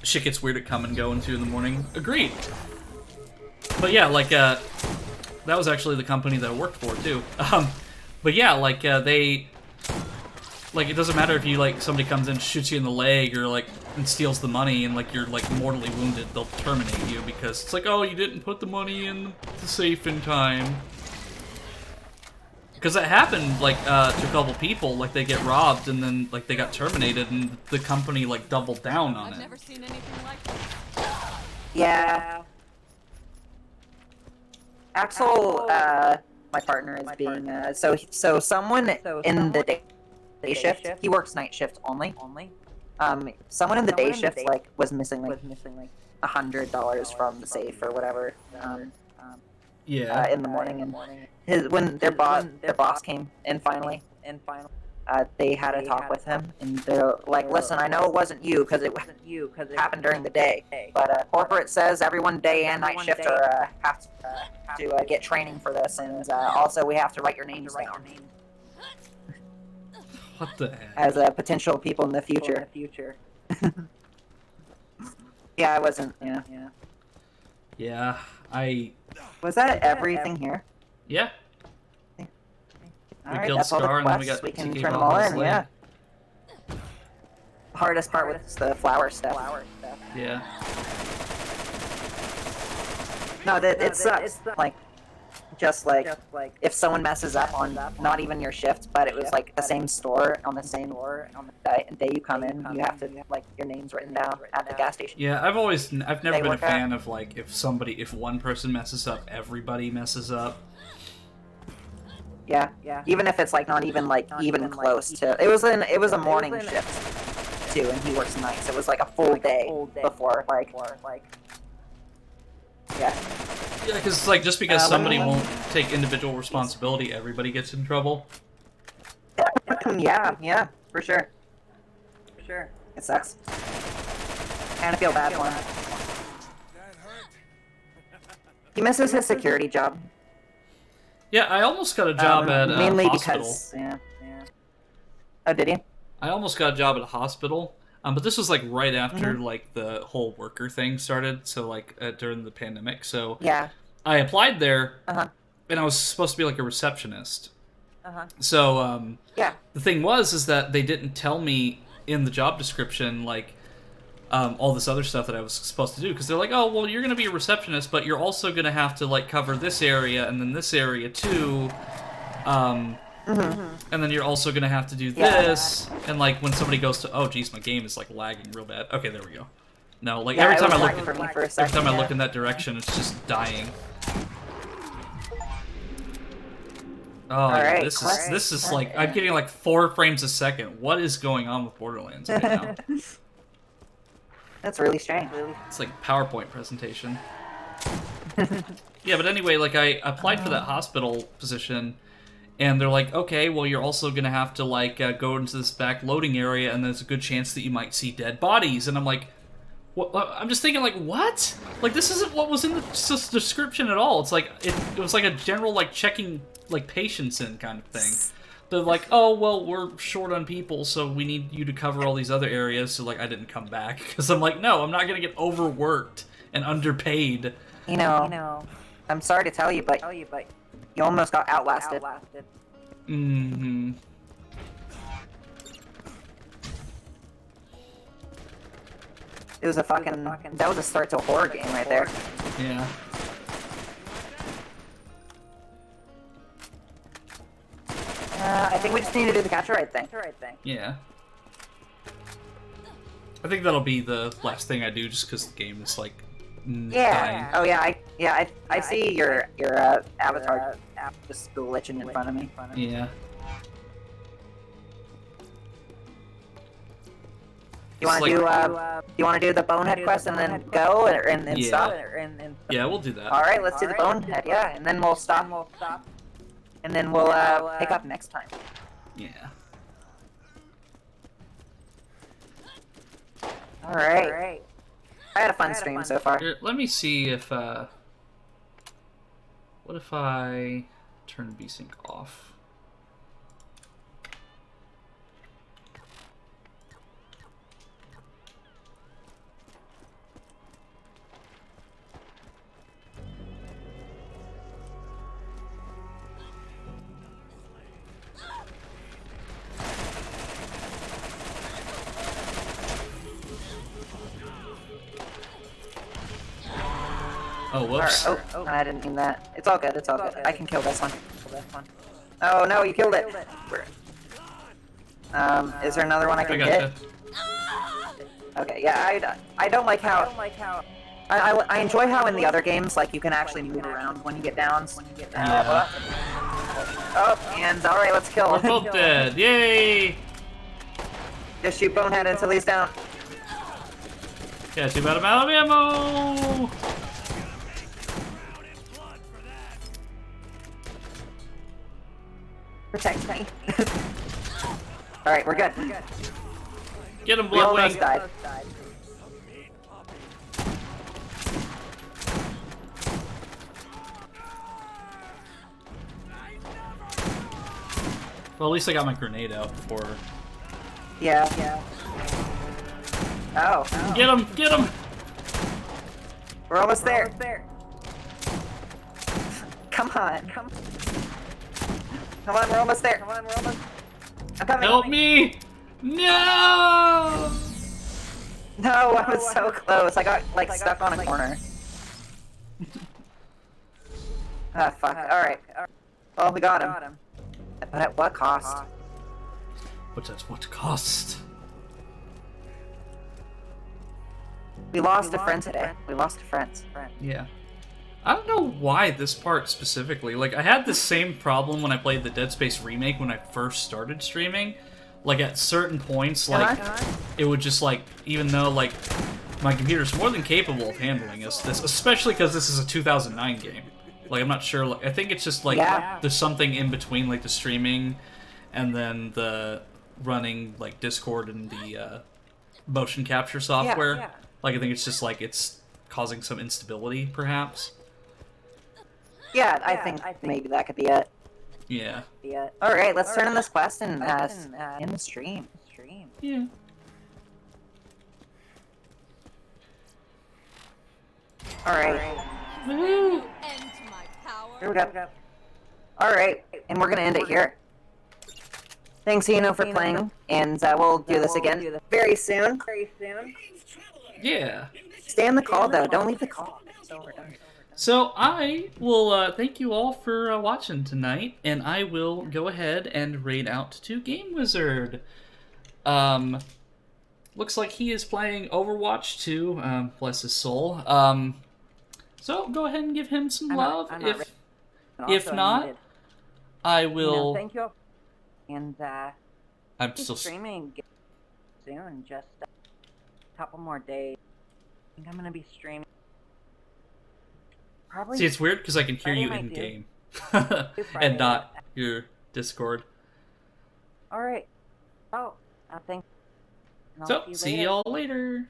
Speaker 3: Shit gets weird at come and go in 2 in the morning. Agreed. But yeah, like, that was actually the company that I worked for too. But yeah, like they, like it doesn't matter if you like somebody comes in, shoots you in the leg, or like and steals the money, and like you're like mortally wounded, they'll terminate you because it's like, oh, you didn't put the money in the safe in time. Because that happened like to a couple people, like they get robbed and then like they got terminated, and the company like doubled down on
Speaker 4: I've
Speaker 3: it.
Speaker 4: never seen anything like this.
Speaker 1: Yeah. Axel, my partner is being so someone in the day shift. He works night shift only. Someone in the day shift like was missing like $100 from the safe or whatever.
Speaker 3: Yeah.
Speaker 1: In the morning, and when their boss came in finally, they had a talk with him, and they're like, "Listen, I know it wasn't you because it happened during the day, but corporate says everyone day and night shift are have to get training for this, and also we have to write your names down
Speaker 3: What the heck?
Speaker 1: as potential people in the future." Yeah, I wasn't. Yeah.
Speaker 3: Yeah,
Speaker 1: Was that everything here?
Speaker 3: yeah.
Speaker 1: All
Speaker 3: We
Speaker 1: right,
Speaker 3: killed
Speaker 1: that's all the
Speaker 3: Scar, and then we
Speaker 1: quests.
Speaker 3: got
Speaker 1: We can
Speaker 3: TK
Speaker 1: turn them all
Speaker 3: Baja's
Speaker 1: in.
Speaker 3: leg.
Speaker 1: Yeah. Hardest part was the flower stuff.
Speaker 3: Yeah.
Speaker 1: No, it sucks. Like, just like if someone messes up on not even your shift, but it was like the same store on the same day you come in, you have to like your name's written down at the gas station.
Speaker 3: Yeah, I've never
Speaker 1: They
Speaker 3: been a
Speaker 1: work out.
Speaker 3: fan of like if one person messes up, everybody messes up.
Speaker 1: Yeah. Even if it's like not even even close to. It was a morning shift too, and he works nights. It was like a full day before like. Yeah.
Speaker 3: Yeah, because it's like just because
Speaker 1: let
Speaker 3: somebody
Speaker 1: me-
Speaker 3: won't take individual responsibility, everybody gets in trouble.
Speaker 1: Yeah, for sure. It sucks. Kind of feel bad for him.
Speaker 6: That hurt.
Speaker 1: He misses his security job.
Speaker 3: Yeah, I almost got a job at a
Speaker 1: mainly
Speaker 3: hospital.
Speaker 1: because Oh, did he?
Speaker 3: I almost got a job at a hospital, but this was like right after like the whole worker thing started. So like during the pandemic. So
Speaker 1: Yeah.
Speaker 3: I applied there,
Speaker 1: Uh-huh.
Speaker 3: and I was supposed to be like a receptionist. So
Speaker 1: Yeah.
Speaker 3: the thing is that they didn't tell me in the job description like all this other stuff that I was supposed to do, because they're like, oh well, you're gonna be a receptionist, but you're also gonna have to like cover this area and then this area too. And then you're also gonna have to do this, and like when somebody goes to, oh geez, my game is like lagging real bad. Okay, there we go. No, like
Speaker 1: Yeah,
Speaker 3: every
Speaker 1: it
Speaker 3: time
Speaker 1: was
Speaker 3: I
Speaker 1: lagging
Speaker 3: look,
Speaker 1: for me for a
Speaker 3: every
Speaker 1: second,
Speaker 3: time I
Speaker 1: yeah.
Speaker 3: look in that direction, it's just dying. Oh, yeah,
Speaker 1: right,
Speaker 3: this is like I'm getting like 4 frames a second. What is going on with Borderlands right now?
Speaker 1: That's really strange.
Speaker 3: It's like a PowerPoint presentation. Yeah, but anyway, like I applied for that hospital position, and they're like, okay, well you're also gonna have to like go into this back loading area, and there's a good chance that you might see dead bodies. And I'm like, what? I'm just thinking like, what? Like this isn't what was in the description at all. It's like it was like a general like checking like patients in kind of thing. They're like, oh well, we're short on people, so we need you to cover all these other areas. So like I didn't come back because I'm like, no, I'm not gonna get overworked and underpaid.
Speaker 1: You know, I'm sorry to tell you, but you almost got outlasted.
Speaker 3: Mm-hmm.
Speaker 1: It was that was a start to a horror game right there.
Speaker 3: Yeah.
Speaker 1: I think we just need to do the catch right thing.
Speaker 3: Yeah. I think that'll be the last thing I do, just because the game is like dying.
Speaker 1: Oh yeah, I see your avatar just glitching in front of me.
Speaker 3: Yeah.
Speaker 1: You want to do the bonehead quest and then go and
Speaker 3: Yeah.
Speaker 1: stop?
Speaker 3: Yeah, we'll do that.
Speaker 1: All right, let's do the bonehead. Yeah, and then we'll stop. And then we'll pick up next time.
Speaker 3: Yeah.
Speaker 1: All right. I had a fun stream so far.
Speaker 3: Here, let me see if what if I turn VSync off? Oh, whoops.
Speaker 1: Alright, oh, I didn't mean that. It's all good, it's all good. I can kill this one. Oh no, you killed it! Is there another one I
Speaker 3: I
Speaker 1: can
Speaker 3: gotcha.
Speaker 1: get? Okay, yeah, I don't like how... I enjoy how in the other games, like, you can actually move around when you get down.
Speaker 3: Yeah.
Speaker 1: Oh, and alright, let's kill
Speaker 3: We're
Speaker 1: him.
Speaker 3: both dead. Yay!
Speaker 1: Just shoot Bonehead until he's down.
Speaker 3: Yeah, too bad I'm out of ammo!
Speaker 1: Protect me. Alright, we're good.
Speaker 3: Get him,
Speaker 1: We almost
Speaker 3: Bloodwing!
Speaker 1: died.
Speaker 3: Well, at least I got my grenade out before.
Speaker 1: Yeah. Oh.
Speaker 3: Get him! Get him!
Speaker 1: We're almost there. Come on. Come on, we're almost there. I'm coming.
Speaker 3: Help me! No!
Speaker 1: No, I was so close. I got, like, stuck on a corner. Ah, fuck. Alright. Well, we got him. But at what cost?
Speaker 3: But at what cost?
Speaker 1: We lost a friend today. We lost a friend.
Speaker 3: Yeah. I don't know why this part specifically. Like, I had the same problem when I played the Dead Space remake when I first started streaming. Like, at certain points, like, it would just, like, even though, like, my computer's more than capable of handling this, especially because this is a 2009 game. Like, I'm not sure, like, I think it's just, like, there's something in between, like, the streaming and then the running, like, Discord and the, motion capture software.
Speaker 1: Yeah.
Speaker 3: Like, I think it's just, like, it's causing some instability, perhaps.
Speaker 1: Yeah, I think maybe that could be it.
Speaker 3: Yeah.
Speaker 1: Alright, let's turn in this quest and, in the stream.
Speaker 3: Yeah.
Speaker 1: Alright,
Speaker 3: Woohoo!
Speaker 4: End to my power.
Speaker 1: here we go. Alright, and we're gonna end it here. Thanks, Eno, for playing, and we'll do this again very soon.
Speaker 3: Yeah.
Speaker 1: Stay on the call, though. Don't leave the call.
Speaker 3: So I will thank you all for watching tonight, and I will go ahead and raid out to Game Wizard. Looks like he is playing Overwatch 2, bless his soul. So go ahead and give him some love. If not, I will.
Speaker 1: Thank you. And
Speaker 3: I'm still
Speaker 1: streaming soon. Just a couple more days. I think I'm gonna be streaming. Probably.
Speaker 3: See, it's weird because I can hear you in game, and not your Discord.
Speaker 1: All right. Oh, I think.
Speaker 3: So see y'all later.